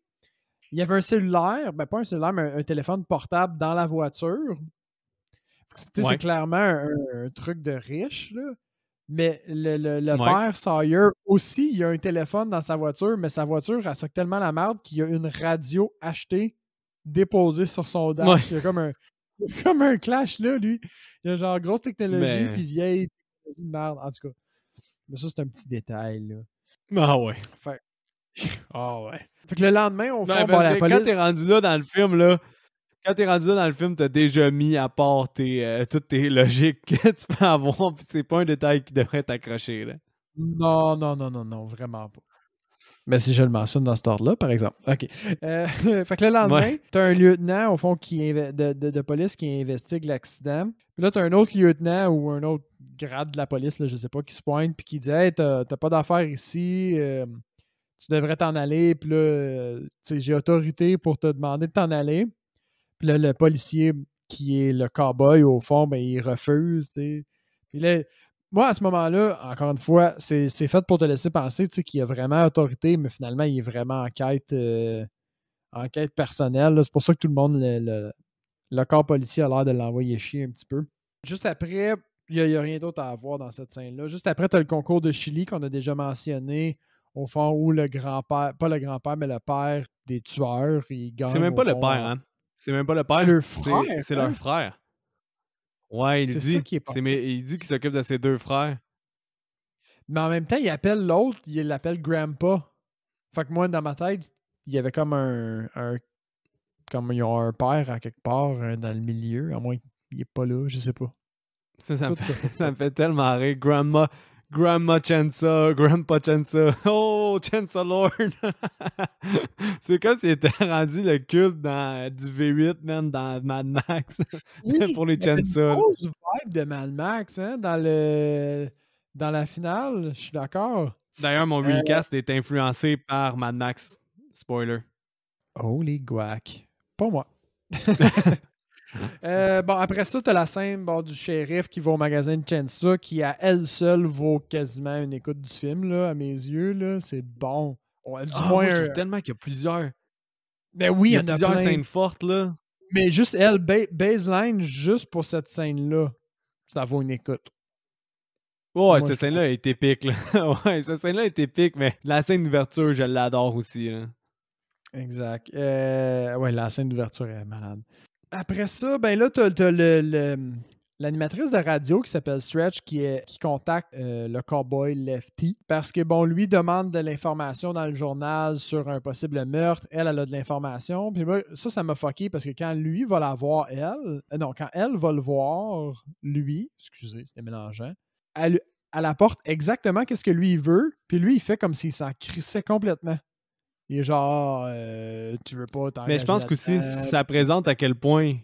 Il y avait un cellulaire, ben pas un cellulaire, mais un téléphone portable dans la voiture. C'est clairement un truc de riche, là. Mais le père Sawyer aussi, il a un téléphone dans sa voiture, mais sa voiture, elle soque tellement la merde qu'il y a une radio achetée, déposée sur son dash. Il y a comme un clash là, lui. Il y a genre grosse technologie puis vieille technologie de merde. En tout cas. Mais ça, c'est un petit détail, là.
Ah ouais.
Fait que le lendemain, on fait
la police... Quand t'es rendu là dans le film, là, t'as déjà mis à part toutes tes logiques que tu peux avoir, pis c'est pas un détail qui devrait t'accrocher, là.
Non, vraiment pas. Mais si je le mentionne dans cet ordre-là, par exemple. OK. Fait que le lendemain, t'as un lieutenant, au fond, de police qui investigue l'accident. Puis là, t'as un autre lieutenant ou un autre grade de la police, là, je sais pas, qui se pointe puis qui dit « Hey, t'as pas d'affaires ici, tu devrais t'en aller. » Puis là, j'ai autorité pour te demander de t'en aller. Puis là, le policier qui est le cowboy, au fond, ben, il refuse, tu sais. Puis là, moi, à ce moment-là, encore une fois, c'est fait pour te laisser penser qu'il y a vraiment autorité, mais finalement, il est vraiment en quête personnelle. C'est pour ça que tout le monde, le corps policier a l'air de l'envoyer chier un petit peu. Juste après, il n'y a rien d'autre à voir dans cette scène-là. Juste après, tu as le concours de Chili qu'on a déjà mentionné, au fond, où le grand-père, pas le grand-père, mais le père des tueurs, il gagne.
C'est même pas le père, hein? C'est même pas le père.
C'est leur frère.
C'est leur frère. Ouais, il dit qu'il s'occupe de ses deux frères.
Mais en même temps, il appelle l'autre, il l'appelle Grandpa. Fait que moi, dans ma tête, il y avait comme comme ils ont un père à quelque part dans le milieu, à moins qu'il est pas là, je sais pas.
Ça me fait tellement rire. Grandma Chansa, Grandpa Chansa, oh, Chansa Lord! C'est comme s'il était rendu le culte du V8, man, dans Mad Max.
Oui,
pour les Chansa.
Il y a une grosse vibe de Mad Max, hein, dans la finale, je suis d'accord.
D'ailleurs, mon recast est influencé par Mad Max. Spoiler.
Holy guac. Pas moi. Bon, après ça, t'as la scène du shérif qui va au magasin de Chansa qui, à elle seule, vaut quasiment une écoute du film, là, à mes yeux. Là, c'est bon.
Moi, je trouve tellement qu'il y a plusieurs.
Mais oui, il y en a
plusieurs
plein.
Scènes fortes, là.
Mais juste elle, baseline, juste pour cette scène-là, ça vaut une écoute.
Ouais, cette scène-là est épique, là. Ouais, cette scène-là est épique, mais la scène d'ouverture, je l'adore aussi, là.
Exact. Ouais, la scène d'ouverture est malade. Après ça, ben là, t'as l'animatrice de radio qui s'appelle Stretch qui contacte le cowboy Lefty parce que, bon, lui demande de l'information dans le journal sur un possible meurtre. Elle a de l'information. Puis moi, ça m'a fucké parce que quand lui va la voir, quand elle va le voir, lui, excusez, c'était mélangeant, elle apporte exactement qu'est-ce que lui, il veut. Puis lui, il fait comme s'il s'en crissait complètement. Il est genre, tu veux pas t'engager.
Mais je pense qu'aussi, ça présente à quel point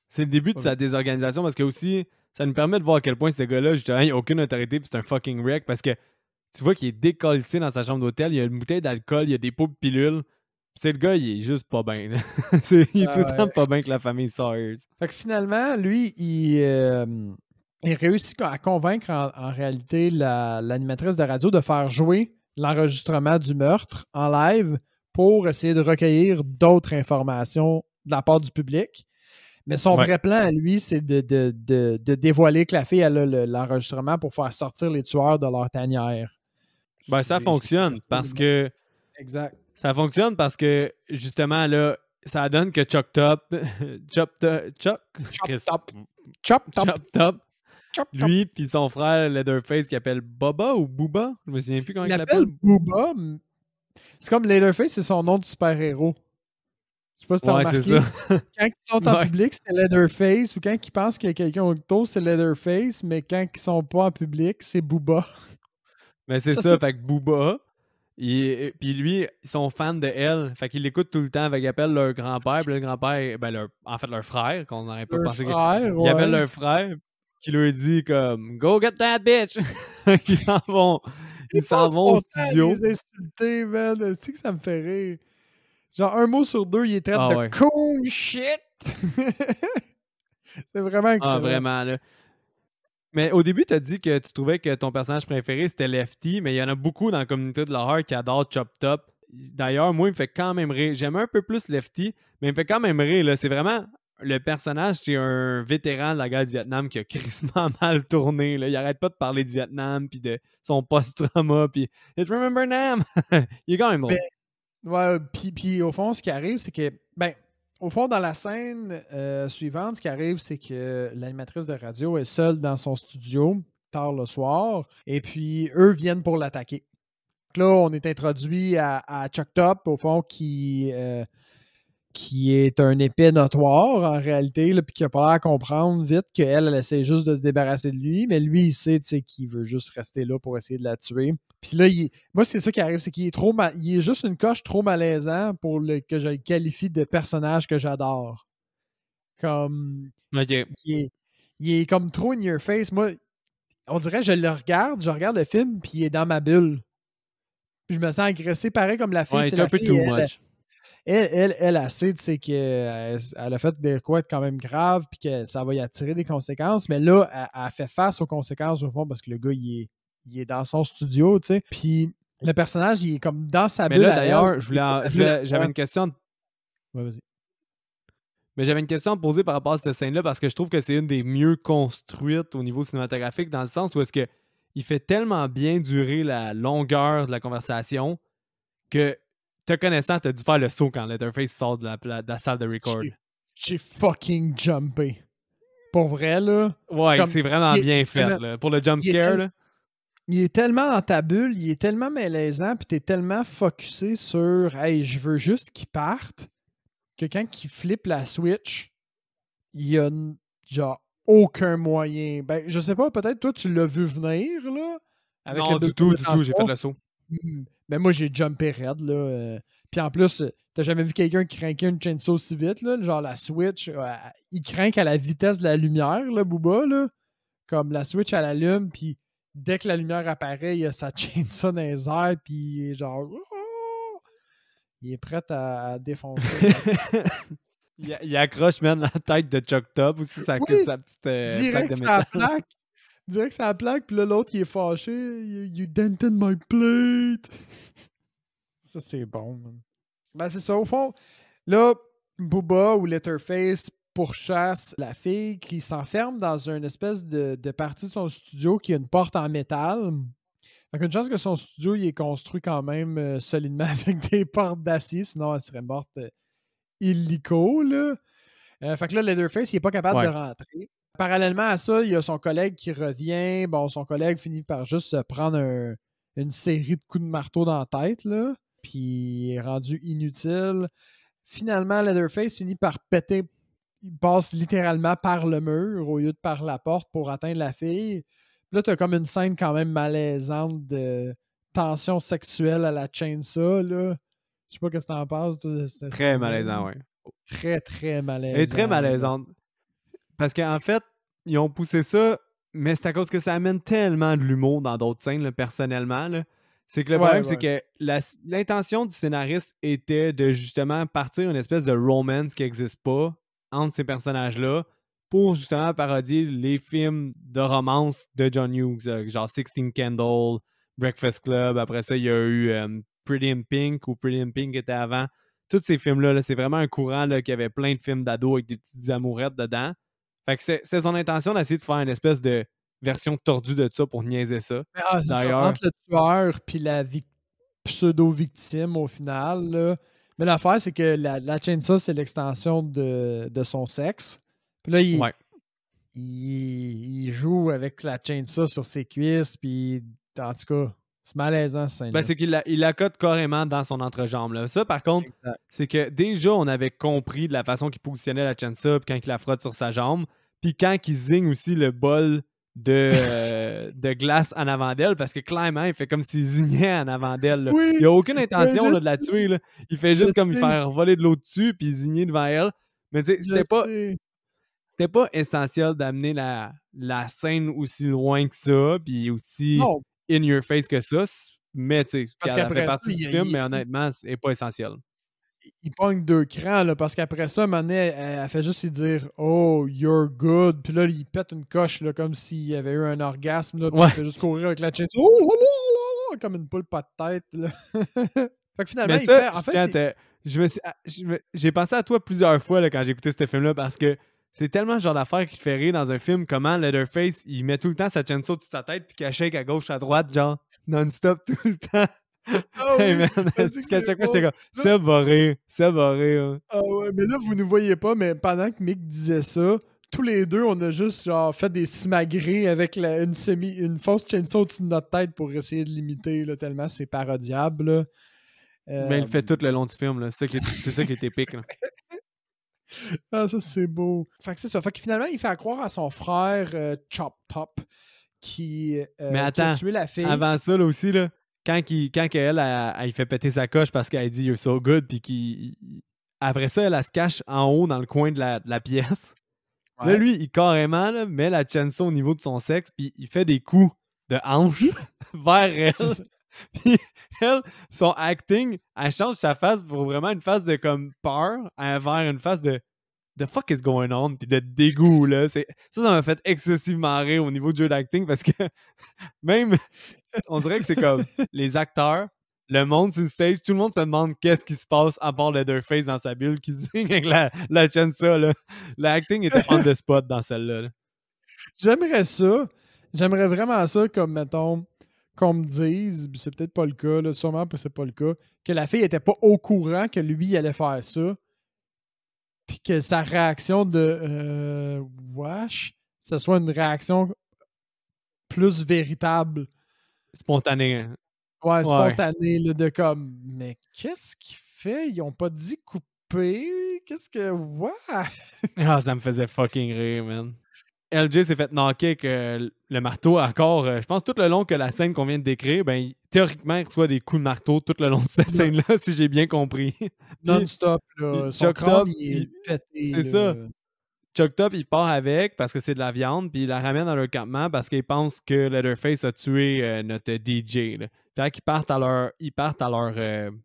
c'est le début de sa désorganisation parce que aussi, ça nous permet de voir à quel point ce gars-là, justement, il n'a aucune autorité puis c'est un fucking wreck parce que tu vois qu'il est décollé dans sa chambre d'hôtel, il y a une bouteille d'alcool, il y a des pots de pilules. Puis le gars, il est juste pas bien. Il est tout le temps pas bien que la famille Sawyers.
Fait que finalement, lui, il réussit à convaincre en réalité l'animatrice de radio de faire jouer l'enregistrement du meurtre en live pour essayer de recueillir d'autres informations de la part du public. Mais son vrai plan à lui, c'est de dévoiler que la fille a l'enregistrement pour faire sortir les tueurs de leur tanière.
Ben, ça fonctionne parce que...
Exact.
Ça fonctionne parce que, justement, là, ça donne que Chuck Top, lui puis son frère Leatherface qui appelle Bubba ou Booba, je me souviens plus comment il l'appelle.
Booba. C'est comme Leatherface, c'est son nom de super-héros. Je sais pas si t'as remarqué.
C'est ça.
Quand ils sont en public, c'est Leatherface, ou quand ils pensent qu'il y a quelqu'un autour, c'est Leatherface, mais quand ils sont pas en public, c'est Booba.
Mais c'est ça, fait que Booba, puis lui, ils sont fans de elle, fait qu'ils l'écoutent tout le temps, fait qu'ils appellent leur grand-père, puis le grand-père, en fait leur frère, qu'on n'aurait pas pensé. Ils appellent leur frère, qui lui dit comme « Go get that bitch! » Ils s'en vont au studio.
Ils insulter, man. Tu sais que ça me fait rire. Genre, un mot sur deux, il est traité de cool shit. C'est vraiment
Ah,
excellent.
vraiment, là. Mais au début, tu as dit que tu trouvais que ton personnage préféré, c'était Lefty, mais il y en a beaucoup dans la communauté de l'horreur qui adorent Chop Top. D'ailleurs, moi, il me fait quand même rire. J'aime un peu plus Lefty, mais il me fait quand même rire, là. C'est vraiment... Le personnage, c'est un vétéran de la guerre du Vietnam qui a crissement mal tourné, là. Il arrête pas de parler du Vietnam, puis de son post-trauma, puis « It's Remember Nam! » Il est quand même
Mais,
drôle.
ouais, puis au fond, ce qui arrive, c'est que, ben, au fond, dans la scène suivante, ce qui arrive, c'est que l'animatrice de radio est seule dans son studio, tard le soir, et puis eux viennent pour l'attaquer. Donc là, on est introduit à Chuck Top, au fond, qui est un épée notoire en réalité, là, puis qui a pas l'air à comprendre vite qu'elle, elle essaie juste de se débarrasser de lui, mais lui, il sait qu'il veut juste rester là pour essayer de la tuer. Puis là, moi, c'est ça qui arrive, c'est qu'il est trop il est juste une coche trop malaisant pour que je le qualifie de personnage que j'adore. Comme.
OK.
Il est comme trop in your face. Moi, on dirait je regarde le film, puis il est dans ma bulle. Puis je me sens agressé, pareil comme la fille.
Ouais, c'est
La
un peu
fille,
too much.
elle a sait, tu sais, qu'elle a fait des quoi être quand même grave, puis que ça va y attirer des conséquences. Mais là, elle fait face aux conséquences au fond parce que le gars, il est dans son studio, tu sais. Puis le personnage, il est comme dans sa
Mais
bulle
là,
à elle.
d'ailleurs, j'avais
Ouais,
une question.
vas-y.
Mais j'avais une question à te poser par rapport à cette scène-là parce que je trouve que c'est une des mieux construites au niveau cinématographique dans le sens où est-ce que il fait tellement bien durer la longueur de la conversation que, te connaissant, t'as dû faire le saut quand Leatherface sort de la salle de record.
J'ai fucking jumpé. Pour vrai, là.
Ouais,
Comme,
c'est vraiment bien fait. Là. Pour le jump scare, là.
Il est tellement dans ta bulle, il est tellement malaisant, puis t'es tellement focusé sur « Hey, je veux juste qu'il parte », que quand il flippe la Switch, il y a genre aucun moyen. Ben, je sais pas, peut-être toi, tu l'as vu venir, là, avec
Non,
le
du
building
tout,
de
j'ai fait
tension.
le saut.
Ben moi, j'ai jumpé raide, là. Puis en plus, t'as jamais vu quelqu'un qui craquait une chainsaw aussi vite, là? Genre la Switch, il craque à la vitesse de la lumière, là, Booba, là. Comme la Switch, elle allume, puis dès que la lumière apparaît, il y a sa chainsaw dans les airs, puis il est genre... Oh! Il est prêt à défoncer.
il accroche même la tête de Chuck Top aussi, sa petite plaque
Direct
de
sur
métal.
la plaque. Direct sur la plaque, puis là, l'autre, il est fâché. You dented my plate. Ça, c'est bon, man. Ben, c'est ça. Au fond, là, Booba ou Letterface pourchasse la fille qui s'enferme dans une espèce de partie de son studio qui a une porte en métal. Fait qu'une chance que son studio il est construit quand même solidement avec des portes d'acier, sinon elle serait morte illico, là. Fait que là, Leatherface, il n'est pas capable de rentrer. Parallèlement à ça, il y a son collègue qui revient. Bon, son collègue finit par juste se prendre une série de coups de marteau dans la tête, là. Puis il est rendu inutile. Finalement, Leatherface finit par péter. Il passe littéralement par le mur au lieu de par la porte pour atteindre la fille. Puis là, tu as comme une scène quand même malaisante de tension sexuelle à la chainsaw, là. Je sais pas ce que t'en penses, toi, de cette
Très
scène-là.
malaisant, ouais.
Très, très malaisant.
Elle est très malaisante. Parce qu'en fait, ils ont poussé ça, mais c'est à cause que ça amène tellement de l'humour dans d'autres scènes, là, personnellement. Là. C'est que le problème, c'est que l'intention du scénariste était de justement partir une espèce de romance qui n'existe pas entre ces personnages-là pour justement parodier les films de romance de John Hughes, genre 16 Candles, Breakfast Club. Après ça, il y a eu Pretty in Pink ou Pretty in Pink était avant. Tous ces films-là, là, c'est vraiment un courant là, qui avait plein de films d'ados avec des petites amourettes dedans. Fait que c'est son intention d'essayer de faire une espèce de version tordue de ça pour niaiser ça.
C'est ça, entre le tueur puis la pseudo-victime au final. Là. Mais l'affaire, c'est que la chainsaw, c'est l'extension de son sexe. Puis là, il joue avec la chainsaw sur ses cuisses. Puis en tout cas, c'est malaisant ce scène-là.
Ben, c'est qu'il la cote carrément dans son entrejambe. Là. Ça, par contre, c'est que déjà, on avait compris de la façon qu'il positionnait la chainsaw quand il la frotte sur sa jambe. Puis quand il zigne aussi le bol de glace en avant d'elle, parce que clairement, il fait comme s'il zignait en avant d'elle.
Oui,
il n'a aucune intention là, de la tuer. Là. Il fait juste comme il faire voler de l'eau dessus puis zigner devant elle. Mais tu sais, c'était pas essentiel d'amener la scène aussi loin que ça, puis aussi in your face que ça. Mais tu sais, elle fait partie du film, mais honnêtement, c'est pas essentiel.
il pogne 2 crans, là, parce qu'après ça, à un moment donné, elle fait juste lui dire « Oh, you're good ». Puis là, il pète une coche, là, comme s'il avait eu un orgasme, là, puis
Ouais.
il fait juste courir avec la chainsaw. Oh, oh, oh, oh, comme une poule pas de tête, là. Fait que finalement,
Mais
il
ça,
fait... En fait,
j'ai pensé à toi plusieurs fois là, quand j'ai écouté ce film-là parce que c'est tellement le genre d'affaire qui te fait rire dans un film, comment Leatherface, il met tout le temps sa chainsaw au-dessus de sa tête puis qu'il shake à gauche, à droite, genre non-stop tout le temps.
ah
Hey
oui,
man,
vas-y que
qu'à
c'est
chaque fois,
bon.
j'étais comme
Là,
Seb va rire, Seb va rire.
ah ouais, mais là, vous ne voyez pas, mais pendant que Mick disait ça, tous les deux, on a juste genre fait des simagrées avec une fausse chainsaw au-dessus de notre tête pour essayer de l'imiter, là, tellement c'est parodiable, là.
Mais il le fait tout le long du film, là. C'est ça qui est épique. Là.
Ah, ça, c'est beau. Fait que c'est ça. Fait que finalement, il fait croire à son frère Chop Top qui
Mais
a
attends,
tué la fille.
avant ça là aussi, là, quand elle fait péter sa coche parce qu'elle dit You're so good, puis après ça, elle se cache en haut dans le coin de la pièce.
Ouais.
Là, lui, il carrément là, met la chainsaw au niveau de son sexe, puis il fait des coups de hanche vers elle. Puis elle, son acting, elle change sa face pour vraiment une face de comme peur vers une face de The fuck is going on, puis de dégoût, là. Ça m'a fait excessivement rire au niveau du jeu d'acting parce que même, on dirait que c'est comme les acteurs, le monde sur le stage, tout le monde se demande qu'est-ce qui se passe à part Leatherface dans sa bulle qui signe avec la chainsaw, là. L'acting était on the spot dans celle-là. Là.
J'aimerais ça. J'aimerais vraiment ça, comme, mettons, qu'on me dise, c'est peut-être pas le cas, là, sûrement que c'est pas le cas, que la fille était pas au courant que lui allait faire ça, puis que sa réaction de wesh, ce soit une réaction plus véritable.
Spontané. Hein.
Ouais, spontané, là, de comme, mais qu'est-ce qu'il fait? Ils ont pas dit couper? Qu'est-ce que. Ouais!
Ah, ça me faisait fucking rire, man. LJ s'est fait knocker avec le marteau encore, je pense tout le long que la scène qu'on vient de décrire, ben, théoriquement, il reçoit des coups de marteau tout le long de cette scène-là, si j'ai bien compris.
Non-stop, là. Son
Chuck
crâne,
Top,
il est pété.
c'est ça. Chuck Top, il part avec parce que c'est de la viande, puis il la ramène dans leur campement parce qu'il pense que Leatherface a tué notre DJ. Là. Fait qu'ils partent à leur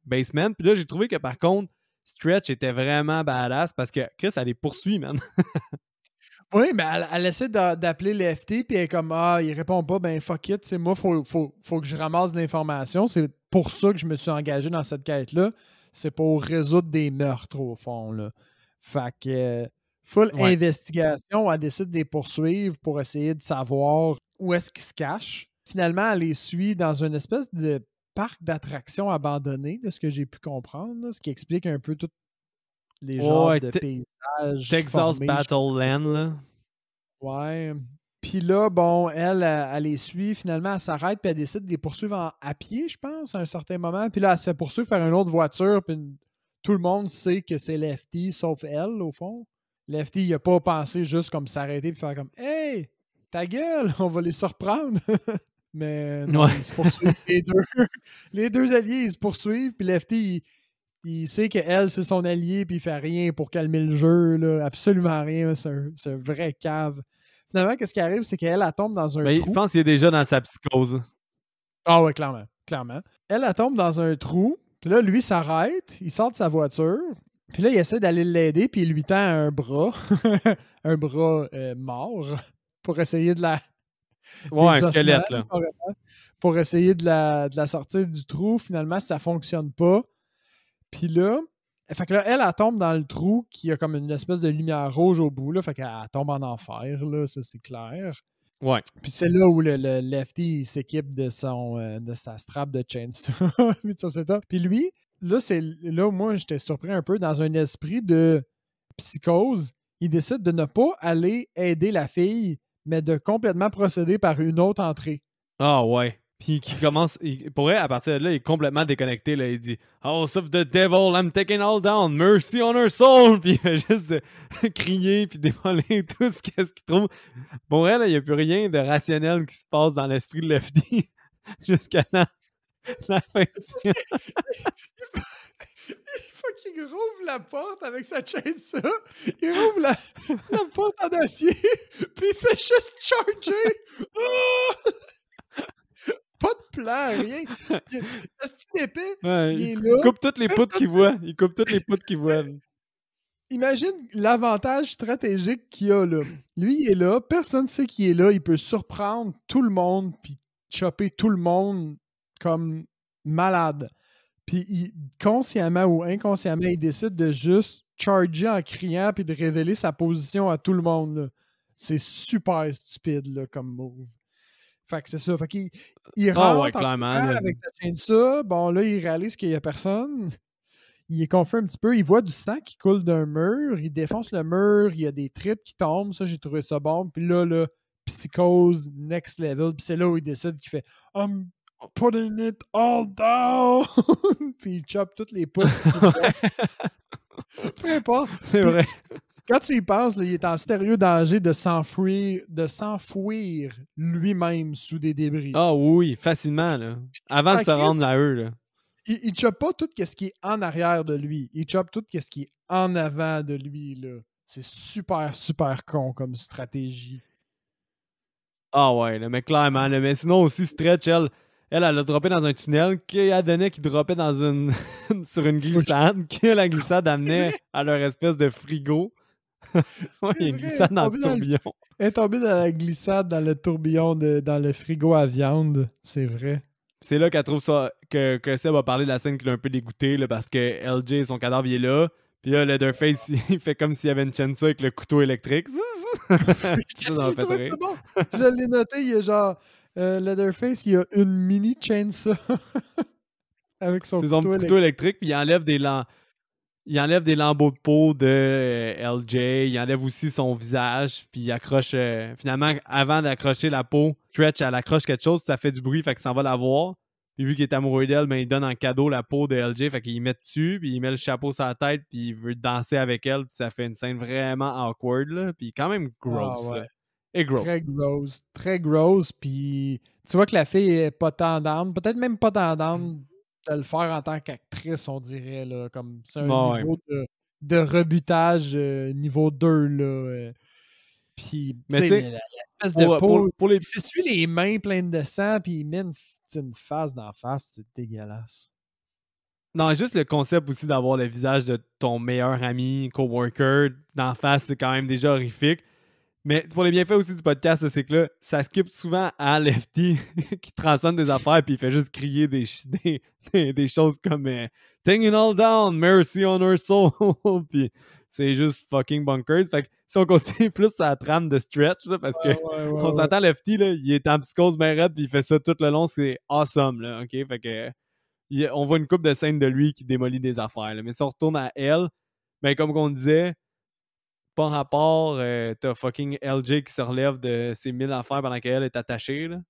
basement. Puis là, j'ai trouvé que par contre, Stretch était vraiment badass parce que Chris, elle les poursuit, man.
Oui, mais elle essaie d'appeler Lefty, puis elle est comme, ah, il répond pas, ben fuck it, c'est moi, faut que je ramasse de l'information. C'est pour ça que je me suis engagé dans cette quête-là. C'est pour résoudre des meurtres, au fond, là. Fait que, full investigation, elle décide de les poursuivre pour essayer de savoir où est-ce qu'ils se cachent. Finalement, elle les suit dans une espèce de parc d'attractions abandonné, de ce que j'ai pu comprendre, là, ce qui explique un peu tous les genres de paysages.
Texas Battle Land, là.
Ouais. Puis là, bon, elle les suit. Finalement, elle s'arrête puis elle décide de les poursuivre à pied, je pense, à un certain moment. Puis là, elle se fait poursuivre par une autre voiture. Puis tout le monde sait que c'est Lefty, sauf elle, au fond. Lefty, il n'a pas pensé juste comme s'arrêter puis faire comme « Hey, ta gueule, on va les surprendre! » Mais non, ils se poursuivent les deux. Les deux alliés, ils se poursuivent. Puis Lefty, il sait qu'elle, c'est son allié, puis il fait rien pour calmer le jeu, là. Absolument rien. C'est un vrai cave. Finalement, qu'est-ce qui arrive, c'est qu'elle, elle tombe dans un trou.
Je pense qu'il est déjà dans sa psychose.
Ah ouais, clairement. Elle tombe dans un trou, puis là, lui s'arrête, il sort de sa voiture, puis là, il essaie d'aller l'aider, puis il lui tend un bras, un bras mort, pour essayer de la...
Ouais, un squelette, là.
Pour essayer de la sortir du trou. Finalement, ça fonctionne pas. Puis là, fait que là, elle tombe dans le trou qui a comme une espèce de lumière rouge au bout, là. Fait qu'elle tombe en enfer, là, ça c'est clair.
Ouais.
Puis c'est là où le Lefty s'équipe de sa strap de chainsaw. Puis lui, là, moi, j'étais surpris un peu dans un esprit de psychose. Il décide de ne pas aller aider la fille, mais de complètement procéder par une autre entrée.
Ah ouais. Puis qui commence, pour elle, à partir de là, il est complètement déconnecté. Là. Il dit House of the Devil, I'm taking all down, mercy on her soul. Puis il fait juste crier puis démolir tout ce qu'il trouve. Pour elle, il n'y a plus rien de rationnel qui se passe dans l'esprit de Lefty jusqu'à la fin du film.
Il faut qu'il rouvre la porte avec sa chainsaw. Il rouvre la porte en acier, puis il fait juste charger. pas de plan, rien. Est-ce épais?
Ouais,
Il est
il
là.
coupe toutes les poutres qu'il
Personne
voit. Il coupe toutes les poutres qu'il voit.
Imagine l'avantage stratégique qu'il a là. Lui, il est là, personne ne sait qu'il est là, il peut surprendre tout le monde puis chopper tout le monde comme malade. Puis consciemment ou inconsciemment, il décide de juste charger en criant puis de révéler sa position à tout le monde, là. C'est super stupide là, comme move. Fait que c'est ça. Fait qu'il
Ah ouais,
rentre en
clairement.
courant avec sa chainsaw. Bon, là, il réalise qu'il n'y a personne. Il est confus un petit peu. Il voit du sang qui coule d'un mur. Il défonce le mur. Il y a des tripes qui tombent. Ça, j'ai trouvé ça bon. Puis là, psychose next level. Puis c'est là où il décide qu'il fait I'm putting it all down. Puis il chope toutes les poutres. Peu importe.
C'est vrai.
Quand tu y penses, là, il est en sérieux danger de s'enfouir lui-même sous des débris.
Ah oui, facilement, là. Avant de se rendre à eux, là.
Il chope pas tout ce qui est en arrière de lui. Il chope tout ce qui est en avant de lui, là. C'est super, super con comme stratégie.
Ah ouais, là, mais clairement. Là, mais sinon aussi, Stretch, elle a droppé dans un tunnel, qui donnait qui droppait dans une sur une glissade, que la glissade amenait à leur espèce de frigo. Ouais, il y a une glissade dans le tourbillon.
Elle est tombée dans la glissade, dans le tourbillon, dans le frigo à viande. C'est vrai.
C'est là qu'elle trouve ça, que Seb va parler de la scène qui l'a un peu dégoûté, là, parce que LJ, son cadavre, il est là. Puis là, Leatherface, il fait comme s'il y avait une chainsaw avec le couteau électrique. Ça m'a fait rire.
Bon. Je l'ai noté, il y a genre Leatherface, il y a une mini chainsaw avec son
couteau électrique. C'est son petit couteau électrique, puis il enlève des lambeaux de peau de LJ, il enlève aussi son visage, puis il accroche, finalement, avant d'accrocher la peau, Stretch, elle accroche quelque chose, ça fait du bruit, fait qu'il s'en va la voir. Puis vu qu'il est amoureux d'elle, ben, il donne en cadeau la peau de LJ, fait qu'il met dessus, puis il met le chapeau sur la tête, puis il veut danser avec elle, puis ça fait une scène vraiment awkward, là, puis quand même gross.
Ah ouais.
Là. Et gross.
Très gross, puis tu vois que la fille est pas tendante, peut-être même pas tendante de le faire en tant qu'actrice, on dirait, là, comme c'est un niveau de rebutage niveau 2, là. Puis,
mais tu sais,
l'espèce de peau,
pour les...
il s'essuie les mains pleines de sang, puis il met une face d'en face, c'est dégueulasse.
Non, juste le concept aussi d'avoir le visage de ton meilleur ami, coworker, d'en face, c'est quand même déjà horrifique. Mais pour les bienfaits aussi du podcast, c'est que là, ça skip souvent à Lefty qui transcende des affaires puis il fait juste crier des choses comme Taking it all down, mercy on her soul. Puis c'est juste fucking bunkers. Fait que si on continue plus à la trame de Stretch, là, parce que on s'entend Lefty, là, il est en psychose bien raide puis il fait ça tout le long, c'est awesome. Là, OK? Fait que on voit une couple de scènes de lui qui démolit des affaires. Là. Mais si on retourne à elle, ben comme on disait, pas rapport, t'as fucking LJ qui se relève de ses 1000 affaires pendant qu'elle est attachée. Là.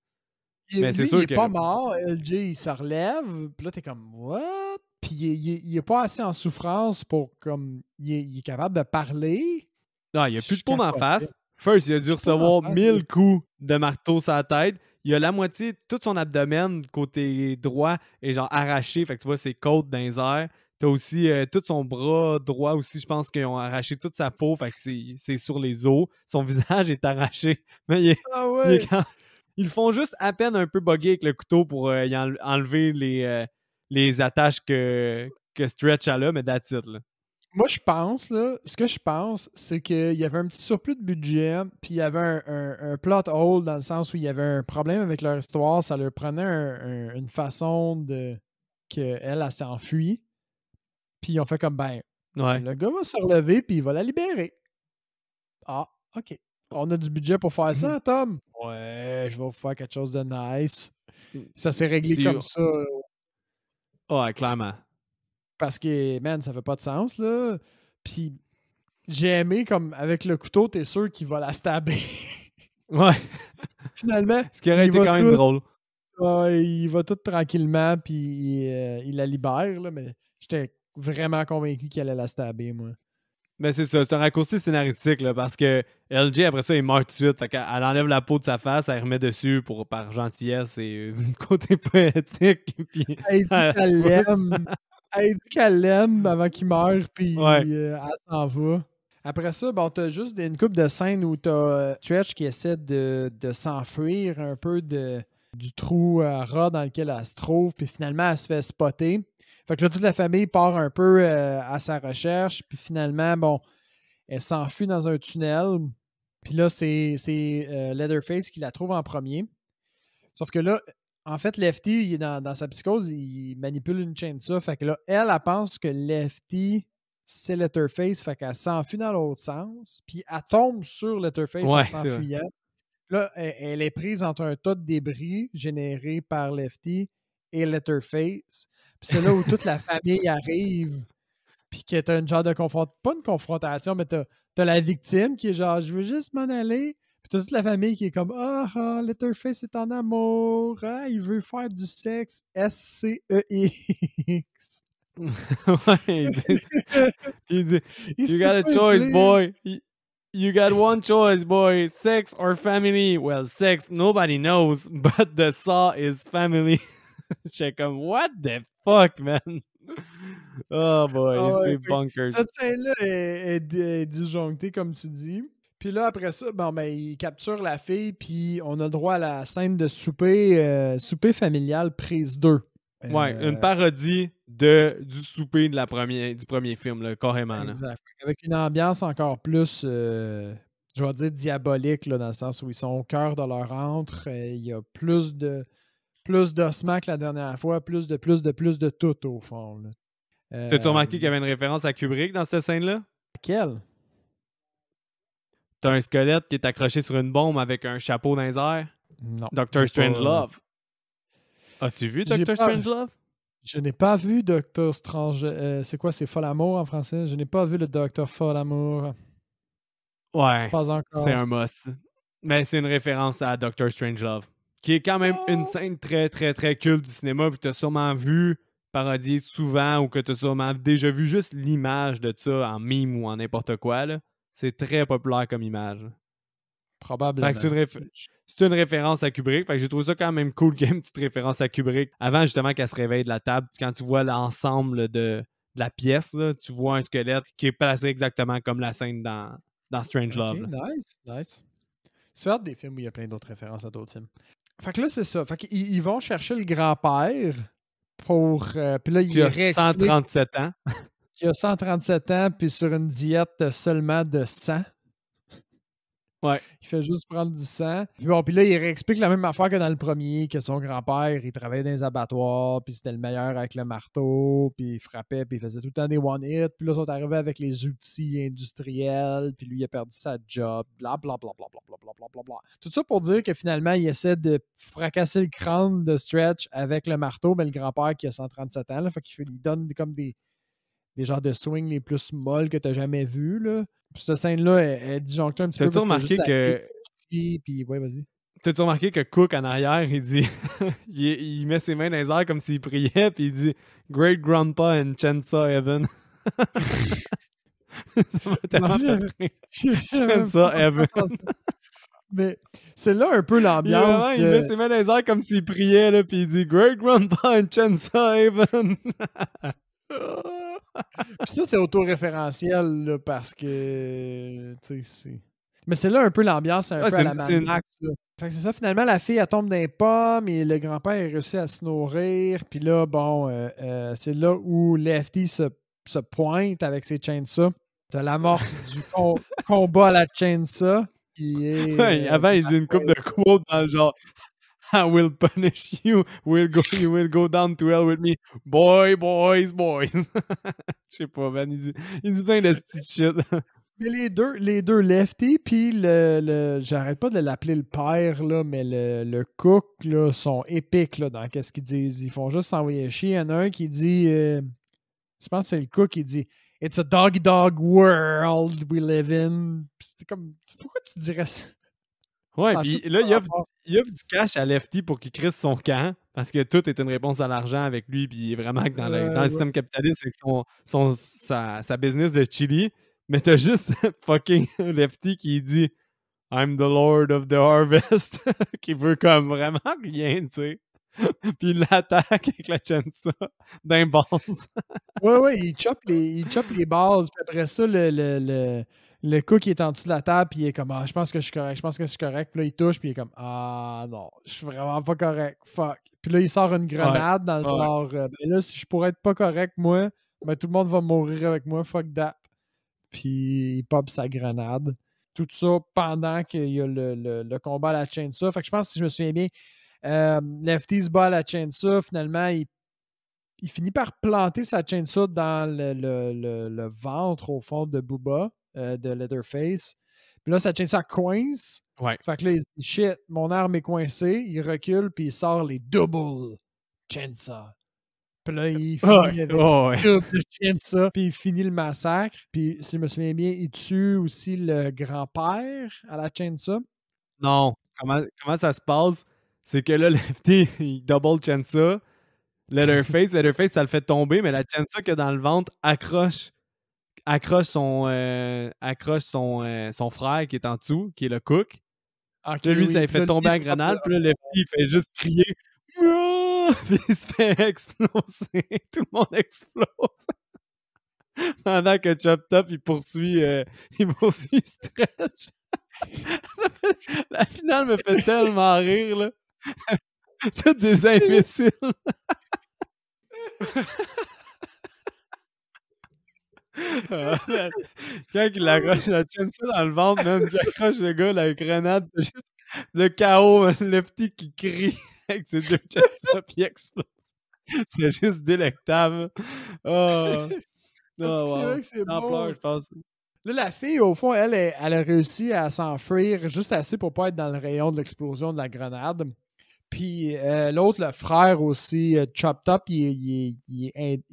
Mais c'est sûr il est pas mort. LJ, il se relève. Puis là, t'es comme, what? Puis il est pas assez en souffrance pour, comme, il est capable de parler.
Non, il n'y a plus de peau d'en face. First, il a dû recevoir 1000 coups de marteau sur la tête. Il a la moitié, tout son abdomen, côté droit, est genre arraché. Fait que tu vois ses côtes dans les airs. T'as aussi tout son bras droit aussi, je pense qu'ils ont arraché toute sa peau, fait que c'est sur les os. Son visage est arraché. Mais ils font juste à peine un peu bugger avec le couteau pour y enlever les attaches que Stretch a là, mais that's it. Là.
Moi, je pense, là, ce que je pense, c'est qu'il y avait un petit surplus de budget, puis il y avait un plot hole dans le sens où il y avait un problème avec leur histoire. Ça leur prenait une façon de qu'elle s'enfuit. Puis ils ont fait comme, le gars va se relever puis il va la libérer. Ah, OK. On a du budget pour faire ça, Tom? Ouais, je vais vous faire quelque chose de nice. Ça s'est réglé comme ça.
Ouais, clairement.
Parce que, man, ça fait pas de sens, là. Puis j'ai aimé, comme, avec le couteau, t'es sûr qu'il va la stabber.
Ouais.
Finalement.
Ce qui aurait été quand même drôle.
Il va tout tranquillement puis il la libère, là, mais j'étais vraiment convaincu qu'il allait la stabber, moi.
Mais c'est ça, c'est un raccourci scénaristique, là, parce que LJ, après ça, il meurt tout de suite. Fait qu'elle enlève la peau de sa face, elle remet dessus par gentillesse et côté poétique. Puis,
elle dit qu'elle l'aime. Elle dit qu'elle l'aime avant qu'il meure, puis elle s'en va. Après ça, bon, t'as juste une couple de scènes où t'as Stretch qui essaie de s'enfuir un peu de du trou à rat dans lequel elle se trouve, puis finalement, elle se fait spotter. Fait que là, toute la famille part un peu à sa recherche, puis finalement, bon, elle s'enfuit dans un tunnel, puis là, c'est Leatherface qui la trouve en premier. Sauf que là, en fait, Lefty, il est dans sa psychose, il manipule une chainsaw. Fait que là, elle pense que Lefty, c'est Letterface. Fait qu'elle s'enfuit dans l'autre sens. Puis elle tombe sur Letterface en
Ouais, c'est vrai.
s'enfuyant. Là, elle est prise entre un tas de débris générés par Lefty et Letterface. Puis c'est là où toute la famille arrive. Puis que t'as une genre de confrontation. Pas une confrontation, mais t'as la victime qui est genre, je veux juste m'en aller. Puis t'as toute la famille qui est comme, Letterface est en amour. Ah, il veut faire du sexe. SCEX.
Ouais, il dit, you got a choice, boy. You got one choice, boy. Sex or family? Well, sex, nobody knows, but the saw is family. J'étais comme, what the fuck, man? Oh boy, c'est bonkers.
Cette scène-là est disjonctée, comme tu dis. Puis là, après ça, il capture la fille, puis on a droit à la scène de souper, souper familial prise 2.
Ouais, une parodie du souper du premier film, là, carrément.
Exact. Là. Avec une ambiance encore plus, je vais dire diabolique, là, dans le sens où ils sont au cœur de leur antre. Il y a plus d'ossements que la dernière fois, plus de tout, au fond.
T'as-tu remarqué qu'il y avait une référence à Kubrick dans cette scène-là?
Quelle?
T'as un squelette qui est accroché sur une bombe avec un chapeau dans les airs?
Non.
Doctor Strangelove. As-tu vu Doctor Strangelove?
Je n'ai pas vu Doctor Strange. C'est quoi? C'est Folamour en français? Je n'ai pas vu le Docteur Folamour.
Ouais.
Pas encore.
C'est un must. Mais c'est une référence à Doctor Strangelove, qui est quand même une scène très, très, très culte du cinéma, puis t'as sûrement vu parodier souvent, ou que t'as sûrement déjà vu juste l'image de ça en meme ou en n'importe quoi, là. C'est très populaire comme image.
Probablement.
Fait que c'est une référence à Kubrick. Fait que j'ai trouvé ça quand même cool qu'il y ait une petite référence à Kubrick. Avant justement qu'elle se réveille de la table, quand tu vois l'ensemble de la pièce, là, tu vois un squelette qui est placé exactement comme la scène dans Strangelove.
Okay, nice. C'est hâte des films où il y a plein d'autres références à d'autres films. Fait que là, c'est ça. Fait qu'ils vont chercher le grand-père pour... puis là,
il a 137 ans.
Qui a 137 ans, puis sur une diète seulement de sang.
Ouais.
Il fait juste prendre du sang. Puis bon, puis là, il réexplique la même affaire que dans le premier, que son grand-père, il travaillait dans les abattoirs, puis c'était le meilleur avec le marteau, puis il frappait, puis il faisait tout le temps des one-hit. Puis là, ils sont arrivés avec les outils industriels, puis lui, il a perdu sa job, blablabla. Tout ça pour dire que finalement, il essaie de fracasser le crâne de Stretch avec le marteau, mais le grand-père qui a 137 ans, là, fait qu'il donne comme des genres de swings les plus molles que tu n'as jamais vus, là. Puis cette scène-là, elle disjoncte un petit peu.
T'as-tu remarqué que...
Puis, ouais, vas-y.
T'as-tu remarqué que Cook, en arrière, il dit... il met ses mains dans les airs comme s'il priait, puis il dit « Great Grandpa and Chainsaw Heaven ». Ça m'a tellement fait rire. Chainsaw Heaven.
Mais c'est là un peu l'ambiance.
Il met ses mains dans les airs comme s'il priait, là, puis il dit « Great Grandpa and Chainsaw Heaven ».
Puis ça, c'est autoréférentiel, là, parce que, tu sais, c'est... Mais c'est là un peu l'ambiance, un peu à la Mad Max, là. Fait que c'est ça, finalement, la fille, elle tombe dans les pommes et le grand-père réussit à se nourrir. Puis là, bon, c'est là où Lefty se pointe avec ses chainsaws. T'as l'amorce du combat à la chainsaw. Qui est,
avant, il dit une couple de quotes dans le genre I will punish you. You will go down to hell with me. Boys. Je sais pas, man. Il dit plein de petits shit.
Mais les deux Lefty, puis j'arrête pas de l'appeler le père, là, mais le cook, là, sont épiques, là, dans qu'est-ce qu'ils disent. Ils font juste s'envoyer chier. Il y en a un qui dit, je pense que c'est le cook qui dit « It's a dog world we live in ». C'était comme, pourquoi tu dirais ça?
Ouais, puis là, il offre du cash à Lefty pour qu'il crisse son camp, parce que tout est une réponse à l'argent avec lui, puis il est vraiment dans le système capitaliste avec sa business de chili. Mais t'as juste fucking Lefty qui dit « I'm the Lord of the Harvest », qui veut comme vraiment rien, tu sais. Puis il l'attaque avec la chainsaw d'un base.
Ouais, il chope les bases, puis après ça, Le cook, il est en dessous de la table, puis il est comme, ah, je pense que je suis correct, je pense que je suis correct. Puis là, il touche, puis il est comme, ah, non, je suis vraiment pas correct, fuck. Puis là, il sort une
Ouais.
grenade dans le
Ouais.
genre, ben là, si je pourrais être pas correct, moi, ben tout le monde va mourir avec moi, fuck that. Puis il pop sa grenade. Tout ça pendant qu'il y a le combat à la chainsaw. Fait que je pense, si je me souviens bien, Lefty se bat à la chainsaw. Finalement, il finit par planter sa chainsaw dans le ventre, au fond, de Booba, de Leatherface. Puis là, sa chainsaw coince.
Ouais.
Fait que là, il se dit, shit, mon arme est coincée. Il recule, puis il sort les double chainsaw. Puis là, il finit avec double chainsaw, puis il finit le massacre. Puis, si je me souviens bien, il tue aussi le grand-père à la chainsaw.
Non. Comment ça se passe? C'est que là, Lefty, il double chainsaw. Leatherface, ça le fait tomber, mais la chainsaw qu'il y a dans le ventre accroche son frère qui est en dessous, qui est le cook.
Ok,
Là, lui,
oui.
ça lui
Puis
fait
là,
tomber
lui,
la grenade, puis là, Lefty, il fait juste crier. Ah! Puis il se fait exploser. Tout le monde explose. Pendant que Chop Top, il poursuit Stretch. La finale me fait tellement rire, là. Tous des imbéciles. Quand il accroche la chainsaw dans le ventre, même, il accroche le gars, la grenade, t'as juste le chaos, Lefty qui crie avec ses deux chainsaws puis il explose. C'est juste délectable. Oh,
c'est vrai que c'est
en
bon.
pleurs, je pense.
Là, la fille, au fond, elle a réussi à s'enfuir juste assez pour pas être dans le rayon de l'explosion de la grenade. Puis l'autre, le frère aussi, Chop Top, il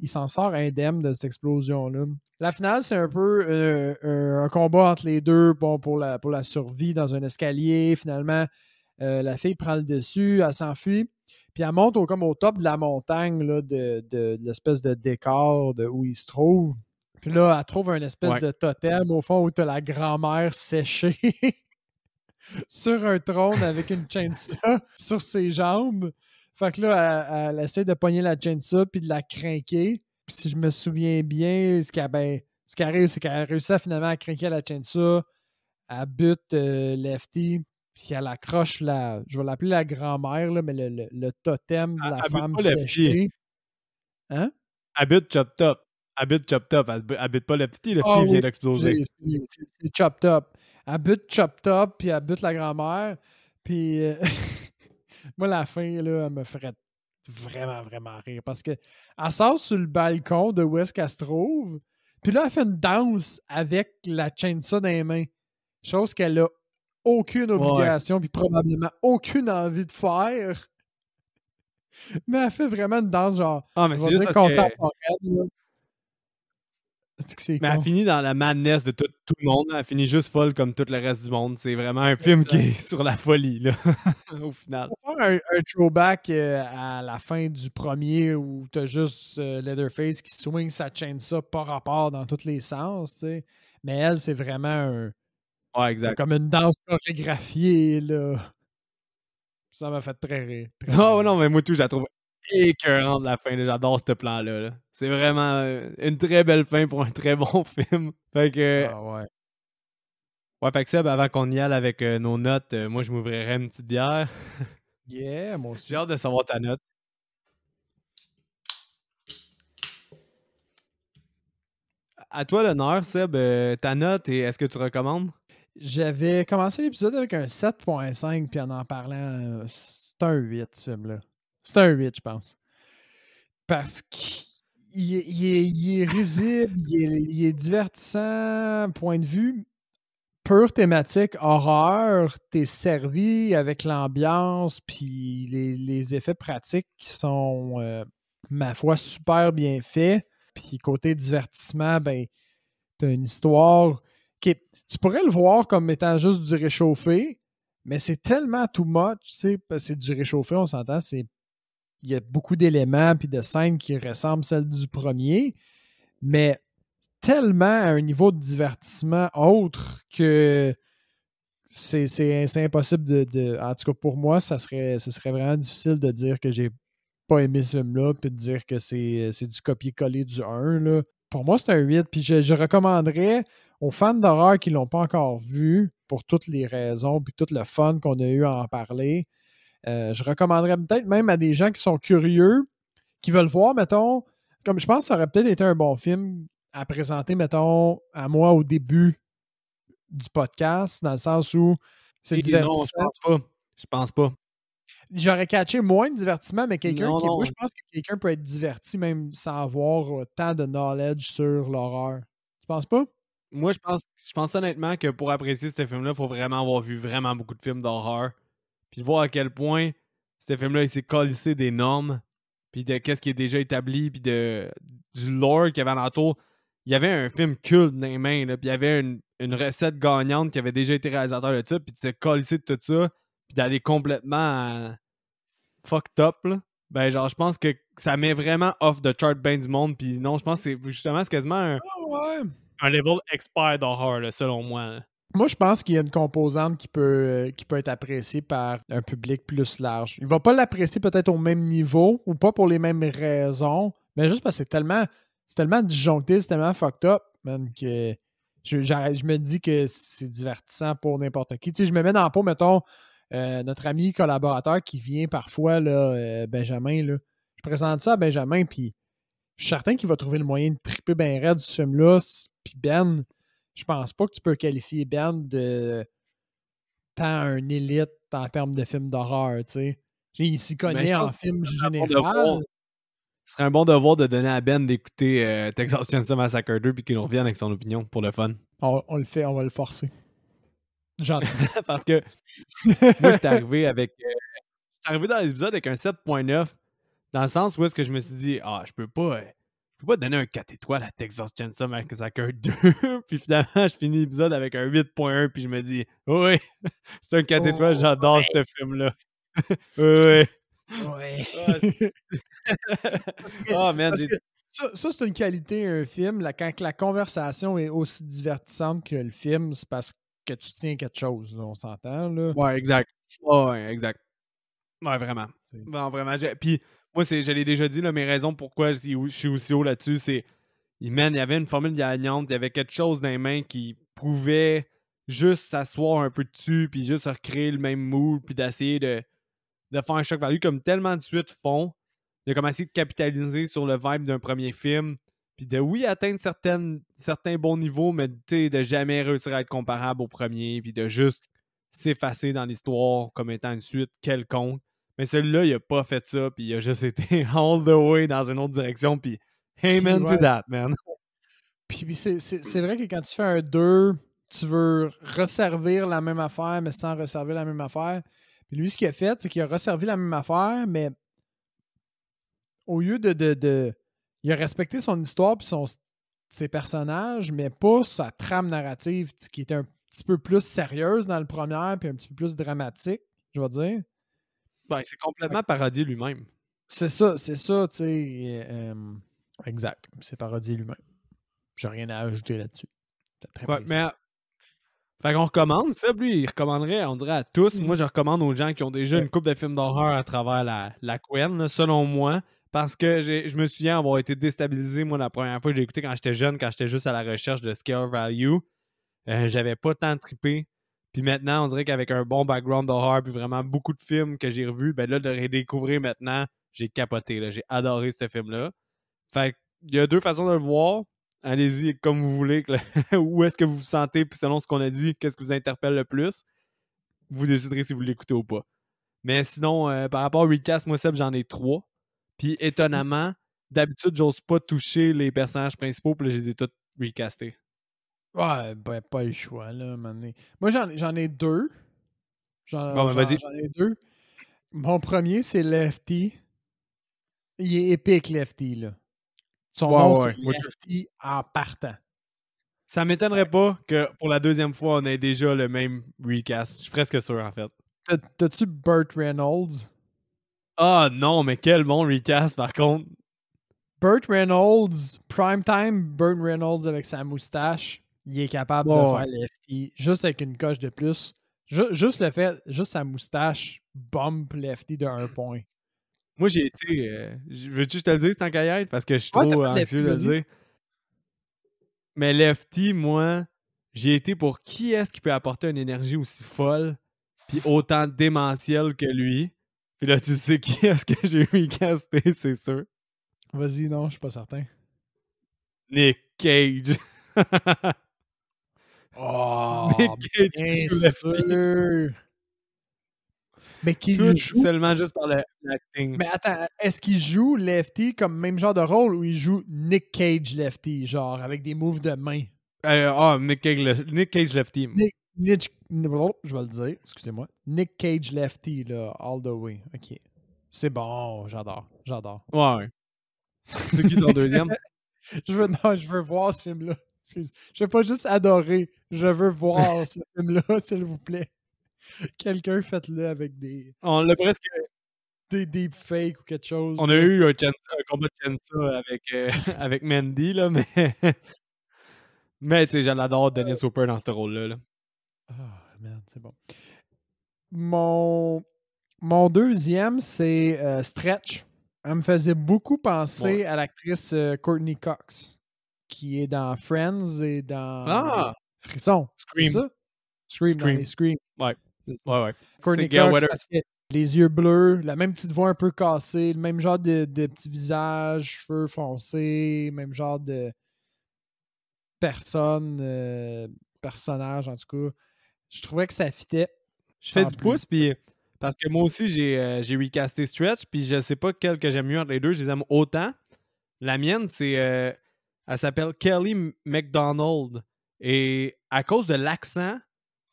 s'en sort indemne de cette explosion-là. La finale, c'est un peu un combat entre les deux pour la survie dans un escalier. Finalement, la fille prend le dessus, elle s'enfuit. Puis elle monte comme au top de la montagne là, de l'espèce de décor où il se trouve. Puis là, elle trouve un espèce de totem au fond où tu as la grand-mère séchée sur un trône avec une chainsaw sur ses jambes. Fait que là, elle essaie de pogner la chainsaw puis de la craquer. Puis si je me souviens bien, ce qui arrive, c'est qu'elle a réussi finalement à craquer la chainsaw. Elle bute Lefty, puis elle accroche je vais l'appeler la grand-mère, là, mais le totem de la femme séchée. Hein?
Elle bute Chop Top. Elle bute pas Lefty. Lefty vient d'exploser.
C'est Chop Top. Elle bute Chop Top, puis elle bute la grand-mère. Puis moi, la fin, là, elle me ferait vraiment, vraiment rire. Parce qu'elle sort sur le balcon de où est-ce qu'elle se trouve. Puis là, elle fait une danse avec la chainsaw dans les mains. Chose qu'elle a aucune obligation, puis probablement aucune envie de faire. Mais elle fait vraiment une danse genre.
Ah, mais c'est juste parce que... Mais elle finit dans la madness de tout le monde. Elle finit juste folle comme tout le reste du monde. C'est vraiment un film qui est sur la folie, là, au final.
On va faire un throwback à la fin du premier où t'as juste Leatherface qui swing sa chainsaw pas rapport dans tous les sens, tu sais. Mais elle, c'est vraiment comme une danse chorégraphiée, là. Ça m'a fait très rire.
Non, mais moi tout, je la trouve écœurante la fin. J'adore ce plan-là. Là. C'est vraiment une très belle fin pour un très bon film. Fait que... Ouais, fait que Seb, avant qu'on y aille avec nos notes, moi je m'ouvrirais une petite bière.
Yeah, moi aussi.
J'ai hâte de savoir ta note. À toi l'honneur, Seb, ta note et est-ce que tu recommandes?
J'avais commencé l'épisode avec un 7.5, puis en parlant, c'est un 8, ce film-là. C'est un 8, je pense. Parce qu'il est risible, il est divertissant, point de vue pure thématique horreur, t'es servi avec l'ambiance, puis les effets pratiques qui sont, ma foi, super bien faits. Puis côté divertissement, ben, t'as une histoire qui est... Tu pourrais le voir comme étant juste du réchauffé, mais c'est tellement too much, tu sais, parce que c'est du réchauffé, on s'entend, il y a beaucoup d'éléments puis de scènes qui ressemblent à celles du premier, mais tellement à un niveau de divertissement autre que c'est impossible En tout cas, pour moi, ce serait vraiment difficile de dire que j'ai pas aimé ce film-là puis de dire que c'est du copier-coller du 1. Là. Pour moi, c'est un 8. Puis je recommanderais aux fans d'horreur qui ne l'ont pas encore vu, pour toutes les raisons puis tout le fun qu'on a eu à en parler, je recommanderais peut-être même à des gens qui sont curieux, qui veulent voir, mettons, comme je pense que ça aurait peut-être été un bon film à présenter, mettons, à moi au début du podcast, dans le sens où c'est
Et non, je
divertissant.
pense pas. Je pense pas.
J'aurais catché moins de divertissement, mais quelqu'un
Non,
qui. Moi,
non.
je pense que quelqu'un peut être diverti même sans avoir tant de knowledge sur l'horreur. Tu penses pas?
Moi, je pense honnêtement que pour apprécier ce film-là, il faut vraiment avoir vu vraiment beaucoup de films d'horreur. Puis de voir à quel point ce film-là, il s'est collissé des normes, puis de qu'est-ce qui est déjà établi, puis du lore qu'il y avait alentour. Il y avait un film culte dans les mains, là, puis il y avait une recette gagnante qui avait déjà été réalisateur de ça, puis de se colisser de tout ça, puis d'aller complètement fucked up, là. Ben, genre, je pense que ça met vraiment off the chart ben du monde, puis non, je pense que c'est quasiment
Ah ouais.
un level expert d'horreur, là, selon moi, là.
Moi, je pense qu'il y a une composante qui peut être appréciée par un public plus large. Il va pas l'apprécier peut-être au même niveau ou pas pour les mêmes raisons, mais juste parce que c'est tellement disjoncté, c'est tellement fucked up, man, que je me dis que c'est divertissant pour n'importe qui. Tu sais, je me mets dans la peau, mettons, notre ami collaborateur qui vient parfois, là, Benjamin, là. Je présente ça à Benjamin, puis je suis certain qu'il va trouver le moyen de triper bien raide ce film-là. Puis Ben, je pense pas que tu peux qualifier Ben de tant un élite en termes de films d'horreur, tu sais. Il s'y
Mais
connaît
je
en
pense que
film
bon devoir,
général.
ce serait un bon devoir de donner à Ben d'écouter Texas Chainsaw Massacre 2 puis qu'il nous revienne avec son opinion pour le fun.
On le fait, on va le forcer. Gentiment.
Parce que moi, j'étais arrivé dans l'épisode avec un 7.9 dans le sens où est-ce que je me suis dit, je peux pas donner un 4 étoiles à Texas Chainsaw Massacre 2. Puis finalement, je finis l'épisode avec un 8.1 puis je me dis, oui, c'est un 4 étoiles, j'adore ce film-là. Oui.
Ouais.
Man,
Parce que ça, c'est une qualité, un film. Quand la conversation est aussi divertissante que le film, c'est parce que tu tiens quelque chose, là, on s'entend, là.
ouais, exact. Ouais, exact. Ouais, vraiment.
C'est-
Non, vraiment. Puis moi, je l'ai déjà dit, là, mes raisons pourquoi je suis aussi haut là-dessus, c'est, il y avait une formule gagnante, il y avait quelque chose dans les mains qui pouvait juste s'asseoir un peu dessus, puis juste recréer le même mood, puis d'essayer de faire un choc value comme tellement de suite font. Il a comme essayé de capitaliser sur le vibe d'un premier film, puis de, oui, atteindre certains bons niveaux, mais de jamais réussir à être comparable au premier, puis de juste s'effacer dans l'histoire comme étant une suite quelconque. Mais celui-là, il a pas fait ça, puis il a juste été all the way dans une autre direction, puis amen to
Ouais.
that, man.
Puis c'est vrai que quand tu fais un 2, tu veux resservir la même affaire, mais sans resservir la même affaire. Puis lui, ce qu'il a fait, c'est qu'il a resservi la même affaire, mais au lieu il a respecté son histoire puis ses personnages, mais pas sa trame narrative qui était un petit peu plus sérieuse dans le premier, puis un petit peu plus dramatique, je vais dire.
Ben, c'est complètement parodié lui-même.
C'est ça, tu sais. Exact. C'est parodié lui-même. J'ai rien à ajouter là-dessus. C'est très
Ouais,
précis.
mais fait qu'on recommande ça, lui, il recommanderait, on dirait à tous. Moi, je recommande aux gens qui ont déjà
Ouais.
une couple de films d'horreur à travers la couenne, là, selon moi. Parce que je me souviens avoir été déstabilisé, moi, la première fois que j'ai écouté quand j'étais jeune, quand j'étais juste à la recherche de scare value. J'avais pas tant trippé. Puis maintenant, on dirait qu'avec un bon background d'horreur, puis vraiment beaucoup de films que j'ai revus, ben là, de le redécouvrir maintenant, j'ai capoté, là. J'ai adoré ce film-là. Fait qu'il y a deux façons de le voir. Allez-y comme vous voulez. Où est-ce que vous vous sentez, puis selon ce qu'on a dit, qu'est-ce qui vous interpelle le plus. Vous déciderez si vous l'écoutez ou pas. Mais sinon, par rapport au recast, moi, Seb, j'en ai 3. Puis étonnamment, d'habitude, j'ose pas toucher les personnages principaux, puis là, je les ai tous recastés.
Ouais, ben, pas le choix, là, à un moment donné. Moi, j'en ai deux.
Bon, ben vas-y.
J'en ai deux. Mon premier, c'est Lefty. Il est épique, Lefty, là. Son nom, c'est
Ouais.
Lefty en partant.
Ça m'étonnerait pas que pour la deuxième fois, on ait déjà le même recast. Je suis presque sûr, en fait.
T'as-tu Burt Reynolds?
Ah non, mais quel bon recast, par contre.
Burt Reynolds, primetime Burt Reynolds avec sa moustache, il est capable de faire Lefty juste avec une coche de plus. Juste le fait, juste sa moustache bump Lefty de 1 point.
Moi, j'ai été. Veux-tu que je te le dise tant qu'à y être? Parce que je suis
Ouais, t'as
trop
fait
anxieux
Lefty,
de le
vas-y.
dire. Mais Lefty, moi, j'ai été pour qui est-ce qui peut apporter une énergie aussi folle puis autant démentielle que lui. Puis là, tu sais qui est-ce que j'ai recasté, c'est sûr.
Vas-y, non, je suis pas certain.
Nick Cage.
Oh,
Nick Cage qui
bien
joue Lefty.
sûr! Mais qui
Tout
joue...
seulement juste par l'acting.
Mais attends, est-ce qu'il joue Lefty comme même genre de rôle ou il joue Nick Cage Lefty, genre avec des moves de main?
Nick Cage Lefty.
Je vais le dire, excusez-moi. Nick Cage Lefty, là, all the way. OK. C'est bon, j'adore.
Ouais. C'est qui ton deuxième?
Je veux voir ce film-là. Excuse. Je veux pas juste adorer. Je veux voir ce film-là, s'il vous plaît. Quelqu'un faites-le avec
On l'a presque.
des deepfakes ou quelque chose.
On a eu un combat de Chensa avec, avec Mandy, là, mais. Mais tu sais, j'adore Dennis Hopper dans ce rôle-là. Là.
Ah, merde, c'est bon. Mon deuxième, c'est Stretch. Elle me faisait beaucoup penser à l'actrice Courtney Cox, qui est dans Friends et dans Frisson.
Scream.
C'est ça? Scream. Dans les Scream.
Ouais.
C'est ça.
Ouais.
Courtney Cox, parce que les yeux bleus, la même petite voix un peu cassée, le même genre de petit visage, cheveux foncés, même genre de personnage, en tout cas. Je trouvais que ça fitait.
Je fais du pouce, puis parce que moi aussi, j'ai recasté Stretch, puis je sais pas quel que j'aime mieux entre les deux. Je les aime autant. La mienne, c'est... elle s'appelle Kelly MacDonald. Et à cause de l'accent,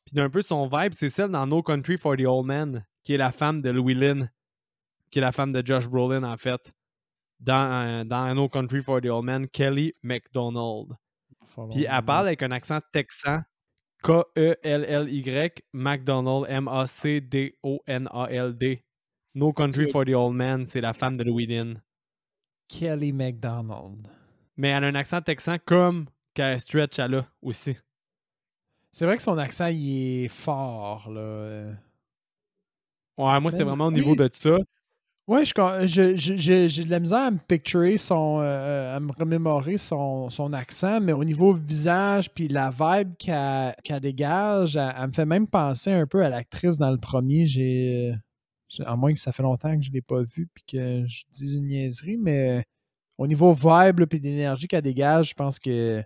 puis d'un peu son vibe, c'est celle dans No Country for the Old Men, qui est la femme de Louis Lynn, qui est la femme de Josh Brolin, en fait. Dans No Country for the Old Men, Kelly MacDonald. Puis elle parle avec un accent texan. K-E-L-L-Y, MacDonald, M-A-C-D-O-N-A-L-D. No Country for the Old Man, c'est la femme de Louis Lynn.
Kelly MacDonald.
Mais elle a un accent texan comme Stretch elle a aussi.
C'est vrai que son accent, il est fort, là.
Ouais, moi, c'était vraiment au niveau de ça.
Ouais, j'ai de la misère à me picturer à me remémorer son accent, mais au niveau visage puis la vibe qu'elle dégage, elle me fait même penser un peu à l'actrice dans le premier. À moins que ça fait longtemps que je ne l'ai pas vue puis que je dise une niaiserie, mais au niveau vibe puis d'énergie qu'elle dégage, je pense que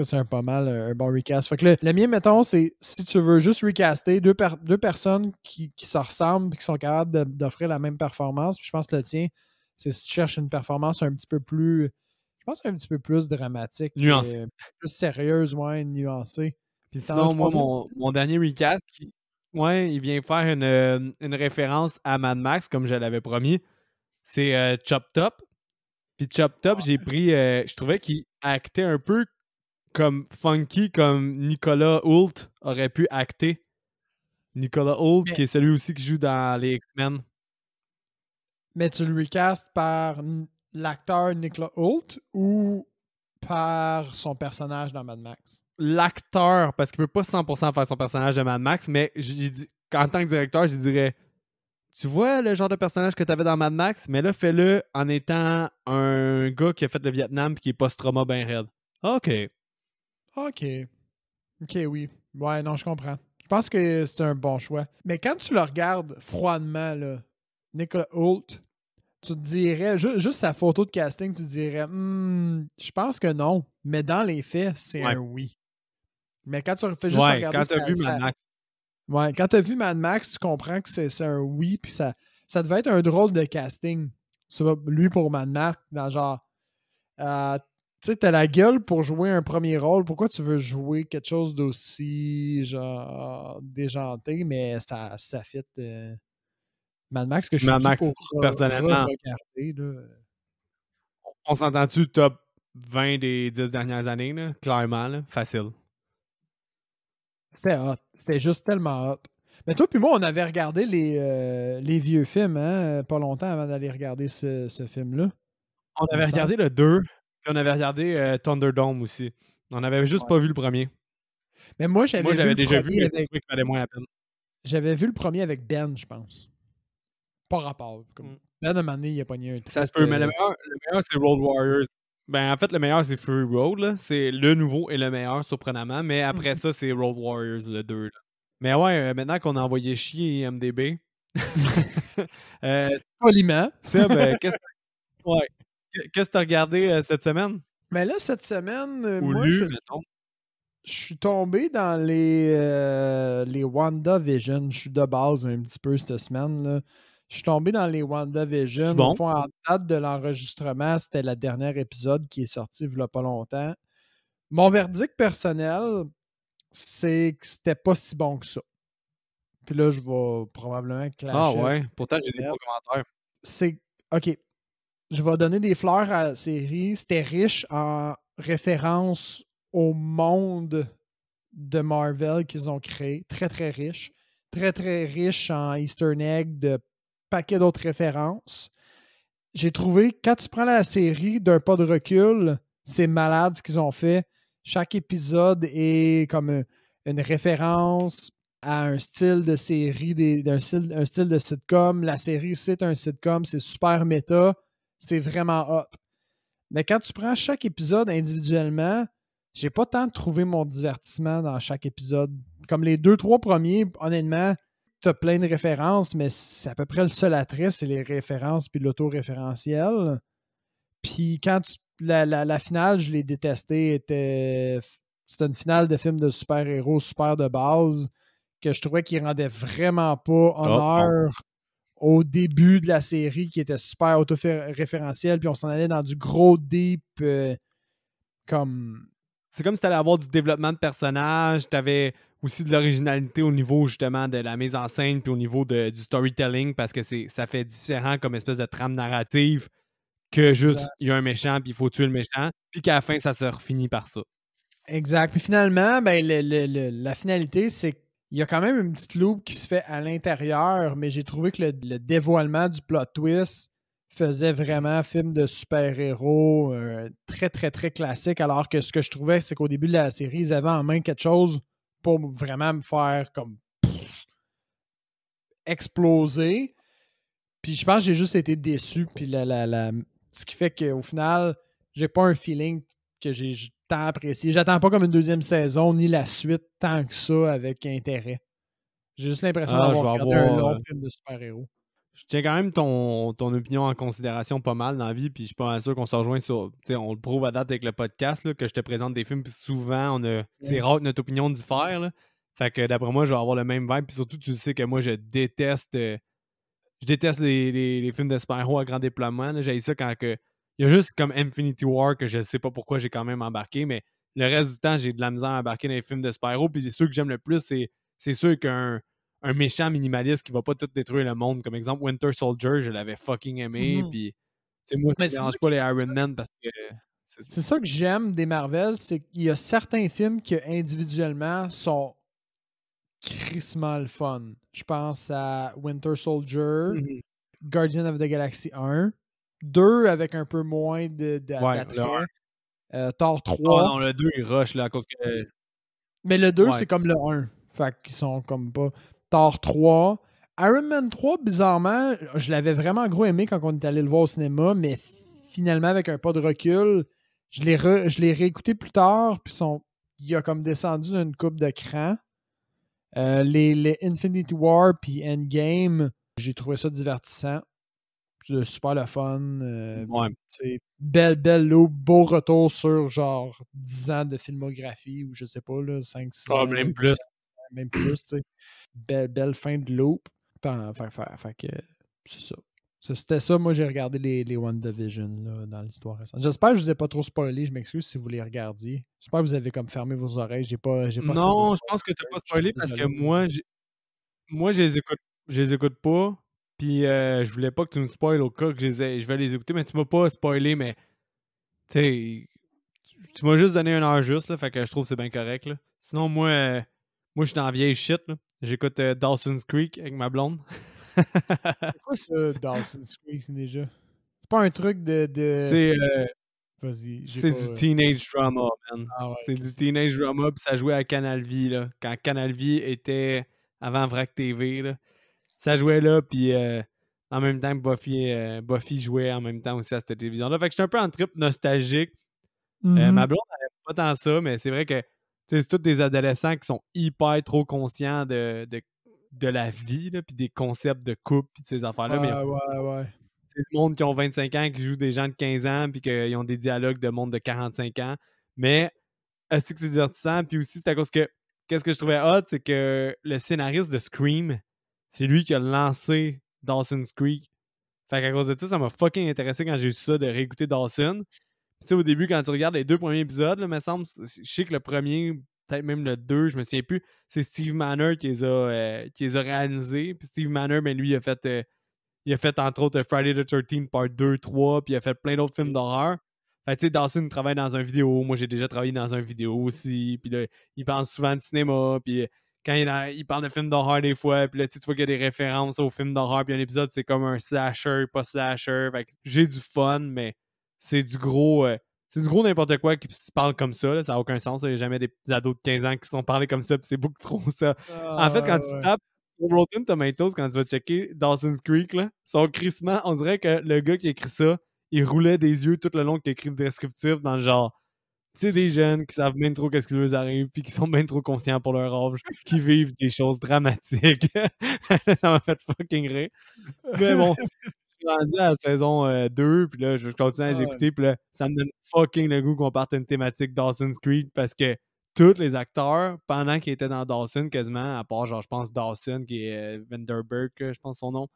c'est pas mal un bon recast. Fait que le mien, mettons, c'est si tu veux juste recaster deux personnes qui se ressemblent et qui sont capables d'offrir la même performance. Puis je pense que le tien, c'est si tu cherches une performance un petit peu plus, je pense un petit peu plus dramatique.
Nuancée.
Plus sérieuse, ouais, nuancée.
Puis sinon, moi, mon dernier recast, il vient faire une référence à Mad Max, comme je l'avais promis. C'est Chop Top. Puis Chop Top, j'ai pris... je trouvais qu'il actait un peu comme funky, comme Nicolas Hoult aurait pu acter. Nicolas Hoult, qui est celui aussi qui joue dans les X-Men.
Mais tu le recastes par l'acteur Nicolas Hoult ou par son personnage dans Mad Max?
L'acteur, parce qu'il peut pas 100% faire son personnage de Mad Max, mais en tant que directeur, je dirais, tu vois le genre de personnage que tu avais dans Mad Max, mais là, fais-le en étant un gars qui a fait le Vietnam et qui est post-trauma ben raide. OK.
OK, oui. Ouais, non, je comprends. Je pense que c'est un bon choix. Mais quand tu le regardes froidement, là, Nicolas Hoult, tu te dirais, juste sa photo de casting, tu te dirais, je pense que non. Mais dans les faits, c'est un oui. Mais quand tu fais juste regarder...
quand tu as vu Mad Max.
Ouais, quand tu as vu Mad Max, tu comprends que c'est un oui, puis ça devait être un drôle de casting. Lui pour Mad Max, dans genre... tu sais, t'as la gueule pour jouer un premier rôle. Pourquoi tu veux jouer quelque chose d'aussi genre déjanté, mais ça fit Mad Max que je suis pour
personnellement,
regarder. Là.
On s'entend-tu top 20 des 10 dernières années, là? Clairement, là, facile.
C'était hot. C'était juste tellement hot. Mais toi puis moi, on avait regardé les vieux films, hein, pas longtemps avant d'aller regarder ce film-là.
On avait regardé le 2, puis on avait regardé Thunderdome aussi. On n'avait juste pas vu le premier.
Mais moi, j'avais
déjà vu, mais je trouvais qu'il valait moins la peine.
J'avais vu le premier avec Ben, je pense. Pas rapport. Ben, à un moment donné, il a pogné un truc.
Ça se peut, mais le meilleur c'est Road Warriors. Ben, en fait, le meilleur, c'est Fury Road, là. C'est le nouveau et le meilleur, surprenamment. Mais après ça, c'est Road Warriors, le 2, là. Mais ouais, maintenant qu'on a envoyé chier IMDb,
Poliment.
Seb, ouais. Qu'est-ce que t'as regardé cette semaine?
Mais là, cette semaine,
Ou
moi,
lu, mettons.
je suis tombé dans les WandaVision. Je suis de base un petit peu cette semaine, là. Je suis tombé dans les
C'est
WandaVision. Au
bon?
fond, en date de l'enregistrement, c'était le dernier épisode qui est sorti il y a pas longtemps. Mon verdict personnel, c'est que c'était pas si bon que ça. Puis là, je vais probablement
Ah
clasher avec
ouais, pourtant j'ai des
Internet.
bons commentaires.
C'est OK. Je vais donner des fleurs à la série. C'était riche en références au monde de Marvel qu'ils ont créé. Très, très riche. Très, très riche en Easter egg de paquets d'autres références. J'ai trouvé, quand tu prends la série d'un pas de recul, c'est malade ce qu'ils ont fait. Chaque épisode est comme une référence à un style de série, un style de sitcom. La série, c'est un sitcom, c'est super méta, c'est vraiment hot. Mais quand tu prends chaque épisode individuellement, j'ai pas tant trouvé mon divertissement dans chaque épisode. Comme les 2-3 premiers, honnêtement, tu as plein de références, mais c'est à peu près le seul attrait, c'est les références puis l'autoréférentiel. Puis quand la finale, je l'ai détestée, c'était une finale de film de super-héros super de base que je trouvais qu'il rendait vraiment pas
Ah, bon.
honneur au début de la série qui était super autoréférentiel, puis on s'en allait dans du gros deep comme.
C'est comme si t'allais avoir du développement de personnage, t'avais aussi de l'originalité au niveau justement de la mise en scène puis au niveau du storytelling parce que ça fait différent comme espèce de trame narrative que juste il y a un méchant puis il faut tuer le méchant puis qu'à la fin ça se finit par ça.
Exact. Puis finalement, ben, la finalité, c'est qu'il y a quand même une petite loupe qui se fait à l'intérieur, mais j'ai trouvé que le dévoilement du plot twist faisait vraiment film de super-héros très, très, très classique. Alors que ce que je trouvais, c'est qu'au début de la série, ils avaient en main quelque chose pour vraiment me faire comme exploser. Puis je pense que j'ai juste été déçu. Puis ce qui fait qu'au final, j'ai pas un feeling que j'ai tant apprécié. J'attends pas comme une deuxième saison ni la suite tant que ça avec intérêt. J'ai juste l'impression
Ah, je
d'avoir
vais
regardé un
avoir
long film de super-héros.
je tiens quand même ton opinion en considération pas mal dans la vie, puis je suis pas mal sûr qu'on se rejoint sur. Tu sais, on le prouve à date avec le podcast, là, que je te présente des films, puis souvent, c'est rare que notre opinion diffère. Là. Fait que d'après moi, je vais avoir le même vibe, puis surtout, tu sais que moi, je déteste les films de super-héros à grand déploiement. J'ai ça quand que. Il y a juste comme Infinity War que je sais pas pourquoi j'ai quand même embarqué, mais le reste du temps, j'ai de la misère à embarquer dans les films de super-héros, puis ceux que j'aime le plus, c'est ceux qu'un un méchant minimaliste qui va pas tout détruire le monde. Comme exemple, Winter Soldier, je l'avais fucking aimé.
Mhm.
Puis, tu sais, moi, ça
Mais
me dérange pas les Iron Man parce que.
c'est ça que j'aime des Marvel, c'est qu'il y a certains films qui individuellement sont crissement le fun. Je pense à Winter Soldier,
Mhm.
Guardian of the Galaxy 1, 2 avec un peu moins
Ouais, le 1.
d'attrait, Thor
Ah
3.
non, le 2, il rush là à cause que.
Mais le 2,
Ouais.
c'est comme le 1. Fait qu'ils sont comme pas. Thor 3. Iron Man 3, bizarrement, je l'avais vraiment gros aimé quand on est allé le voir au cinéma, mais finalement, avec un pas de recul, je l'ai réécouté plus tard, puis il a comme descendu d'une coupe de cran. Les Infinity War puis Endgame, j'ai trouvé ça divertissant. C'est super le fun.
Ouais.
Belle loupe, beau retour sur genre 10 ans de filmographie ou je sais pas, là, 5-6 ans,
Problème plus.
même plus. Tu sais. Belle fin de loop. Fait que c'est ça. C'était ça, moi j'ai regardé les WandaVision là, dans l'histoire récente. J'espère que je vous ai pas trop spoilé, je m'excuse si vous les regardiez. J'espère que vous avez comme fermé vos oreilles. J'ai pas fait de
Non, je
spoiler.
pense que t'as pas
Je suis
spoilé parce que
désolé.
moi je les écoute pas. Puis je voulais pas que tu nous spoiles au cas que je vais les écouter, mais tu m'as pas spoilé, mais tu sais, tu m'as juste donné une heure juste, là, fait que je trouve que c'est bien correct. Là. Sinon, moi je suis dans la vieille shit. Là. J'écoute Dawson's Creek avec ma blonde.
C'est quoi ça, Dawson's Creek déjà? C'est pas un truc de...
c'est
Vas-y, j'ai
c'est
pas...
du teenage drama, man.
Ah ouais,
C'est
ok,
du
c'est ça.
teenage drama, puis ça jouait à Canal Vie, là. Quand Canal Vie était avant Vrac TV, là. Ça jouait là, puis en même temps que Buffy jouait en même temps aussi à cette télévision-là. Fait que j'étais un peu en trip nostalgique. Ma blonde, elle aime pas tant ça, mais c'est vrai que c'est tous des adolescents qui sont hyper trop conscients de la vie, puis des concepts de couple, puis de ces affaires-là. Mais
Ouais.
c'est du monde qui ont 25 ans, qui jouent des gens de 15 ans, puis qu'ils ont des dialogues de monde de 45 ans. Mais est-ce que c'est divertissant? Puis aussi, c'est à cause que qu'est-ce que je trouvais hot, c'est que le scénariste de Scream, c'est lui qui a lancé Dawson's Creek. Fait qu'à cause de ça m'a fucking intéressé quand j'ai eu ça de réécouter Dawson. Puis tu sais, au début, quand tu regardes les 2 premiers épisodes, là, me semble, je sais que le premier, peut-être même le 2, je me souviens plus, c'est Steve Manor qui les a réalisés. Puis Steve Manor, ben lui, il a fait entre autres Friday the 13th part 2, 3, puis il a fait plein d'autres films d'horreur. Fait que tu sais, Dawson travaille dans un vidéo. Moi, j'ai déjà travaillé dans un vidéo aussi. Puis là, il parle souvent de cinéma. Puis quand il parle de films d'horreur des fois, puis là, tu vois qu'il y a des références aux films d'horreur. Puis un épisode, c'est comme un slasher, pas slasher. Fait que j'ai du fun, mais c'est du gros. C'est du gros n'importe quoi qui se parle comme ça. Là, ça n'a aucun sens. Il n'y a jamais des petits ados de 15 ans qui se sont parlés comme ça. Puis c'est beaucoup trop ça. En fait, quand tu tapes sur Rotten Tomatoes, quand tu vas checker Dawson's Creek, là, son crissement, on dirait que le gars qui a écrit ça, il roulait des yeux tout le long qu'il a écrit le descriptif dans le genre. Tu sais, des jeunes qui savent bien trop qu'est-ce qui leur arrive, puis qui sont bien trop conscients pour leur âge, qui vivent des choses dramatiques. Ça m'a fait fucking rire. Mais bon, je suis rendu à la saison 2, puis là, je continue à les écouter, puis là, ça me donne fucking le goût qu'on parte une thématique Dawson's Creek, parce que tous les acteurs, pendant qu'ils étaient dans Dawson, quasiment, à part, genre, je pense, Dawson, qui est Vanderberg, je pense son nom,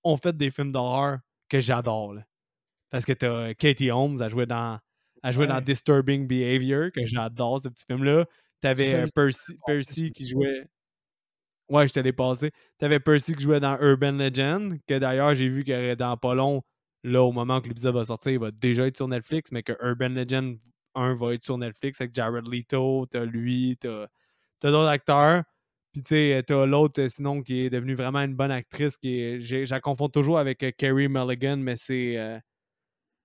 ont fait des films d'horreur que j'adore, là. Parce que t'as Katie Holmes, elle jouait dans Disturbing Behavior, que j'adore, ce petit film-là. T'avais Percy qui jouait... Ouais, je te l'ai passé. T'avais Percy qui jouait dans Urban Legend, que d'ailleurs, j'ai vu que dans pas long, là, au moment que l'épisode va sortir, il va déjà être sur Netflix, mais que Urban Legend 1 va être sur Netflix avec Jared Leto, t'as lui, t'as d'autres acteurs. Puis, tu sais, t'as l'autre, sinon, qui est devenue vraiment une bonne actrice, je la confonds toujours avec Carey Mulligan, mais c'est...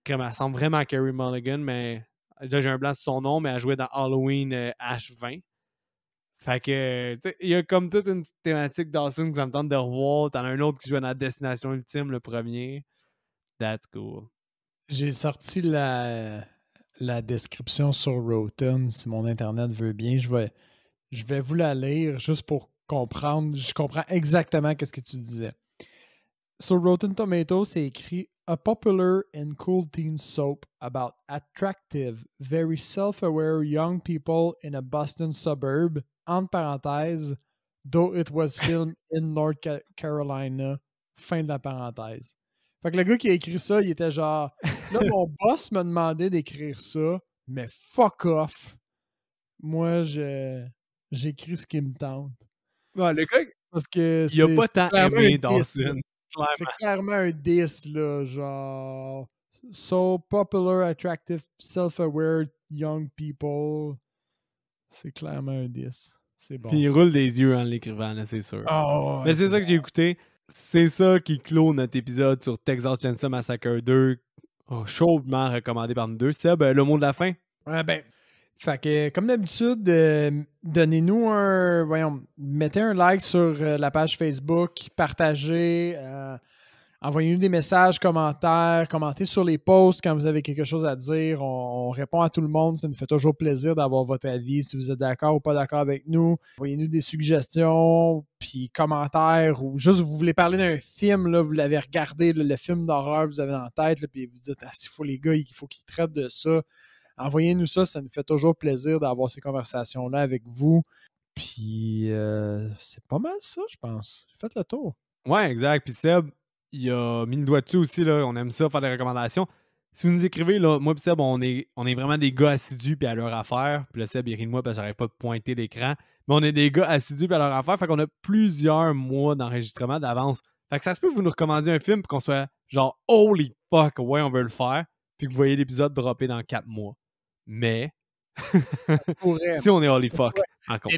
comme elle ressemble vraiment à Carey Mulligan, mais là, j'ai un blanc sur son nom, mais elle jouait dans Halloween H20. Fait que, tu sais, il y a comme toute une thématique Dawson que ça me tente de revoir. T'en as un autre qui jouait dans Destination Ultime, le premier. That's cool.
J'ai sorti la description sur Rotten, si mon Internet veut bien. Je vais vous la lire juste pour comprendre. Je comprends exactement ce que tu disais. Sur Rotten Tomatoes, c'est écrit A popular and cool teen soap about attractive, very self-aware young people in a Boston suburb, entre parenthèses, though it was filmed in North Carolina, fin de la parenthèse. Fait que le gars qui a écrit ça, il était genre, là, mon boss m'a demandé d'écrire ça, mais fuck off. Moi, j'écris ce qui me tente.
Ouais, le gars,
parce que
il a pas tant aimé Dawson.
C'est clairement un 10, là, genre so popular, attractive, self-aware young people. C'est clairement un 10. C'est bon.
Puis il roule des yeux en l'écrivant, là, c'est sûr.
Oh,
mais c'est ça que j'ai écouté. C'est ça qui clôt notre épisode sur Texas Chainsaw Massacre 2. Chaudement recommandé par nous deux. Seb, le mot de la fin?
Ouais, ben, fait que, comme d'habitude, donnez-nous mettez un like sur la page Facebook, partagez, envoyez-nous des messages, commentaires, commentez sur les posts quand vous avez quelque chose à dire. On répond à tout le monde. Ça nous fait toujours plaisir d'avoir votre avis, si vous êtes d'accord ou pas d'accord avec nous. Envoyez-nous des suggestions, puis commentaires, ou juste vous voulez parler d'un film, là, vous l'avez regardé, le film d'horreur que vous avez en tête, là, puis vous dites, s'il faut les gars, il faut qu'ils traitent de ça. Envoyez-nous ça nous fait toujours plaisir d'avoir ces conversations-là avec vous. Puis c'est pas mal ça, je pense. Faites le tour.
Ouais, exact. Puis Seb, il a mis le doigt dessus aussi, là. On aime ça, faire des recommandations. Si vous nous écrivez, là, moi et Seb, on est vraiment des gars assidus puis à leur affaire. Puis le Seb, il rit de moi parce que j'arrête pas de pointer l'écran. Mais on est des gars assidus puis à leur affaire. Fait qu'on a plusieurs mois d'enregistrement d'avance. Fait que ça se peut que vous nous recommandiez un film puis qu'on soit genre « Holy fuck, ouais, on veut le faire ». Puis que vous voyez l'épisode dropper dans 4 mois. Mais... si on est holy fuck.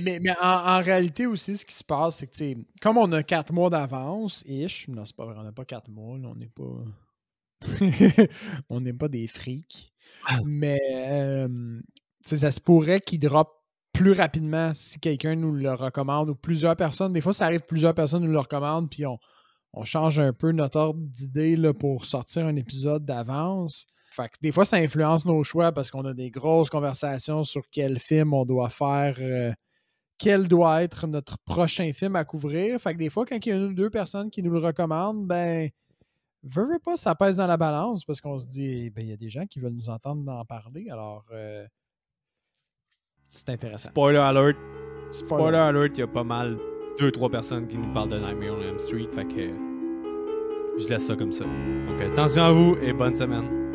Mais en réalité aussi, ce qui se passe, c'est que comme on a 4 mois d'avance, non, c'est pas vrai, on n'a pas 4 mois, là, on n'est pas. On n'est pas des freaks. Mais ça se pourrait qu'il drop plus rapidement si quelqu'un nous le recommande ou plusieurs personnes. Des fois, ça arrive plusieurs personnes nous le recommandent, puis on change un peu notre ordre d'idée pour sortir un épisode d'avance. Fait que des fois, ça influence nos choix parce qu'on a des grosses conversations sur quel film on doit faire, quel doit être notre prochain film à couvrir. Fait que des fois, quand il y a une ou deux personnes qui nous le recommandent, ben, veux pas, ça pèse dans la balance parce qu'on se dit, ben, il y a des gens qui veulent nous entendre en parler. Alors, c'est intéressant.
Spoiler alert. Spoiler alert, il y a pas mal 2-3 personnes qui nous parlent de Nightmare on Elm Street. Fait que je laisse ça comme ça. Donc, attention à vous et bonne semaine.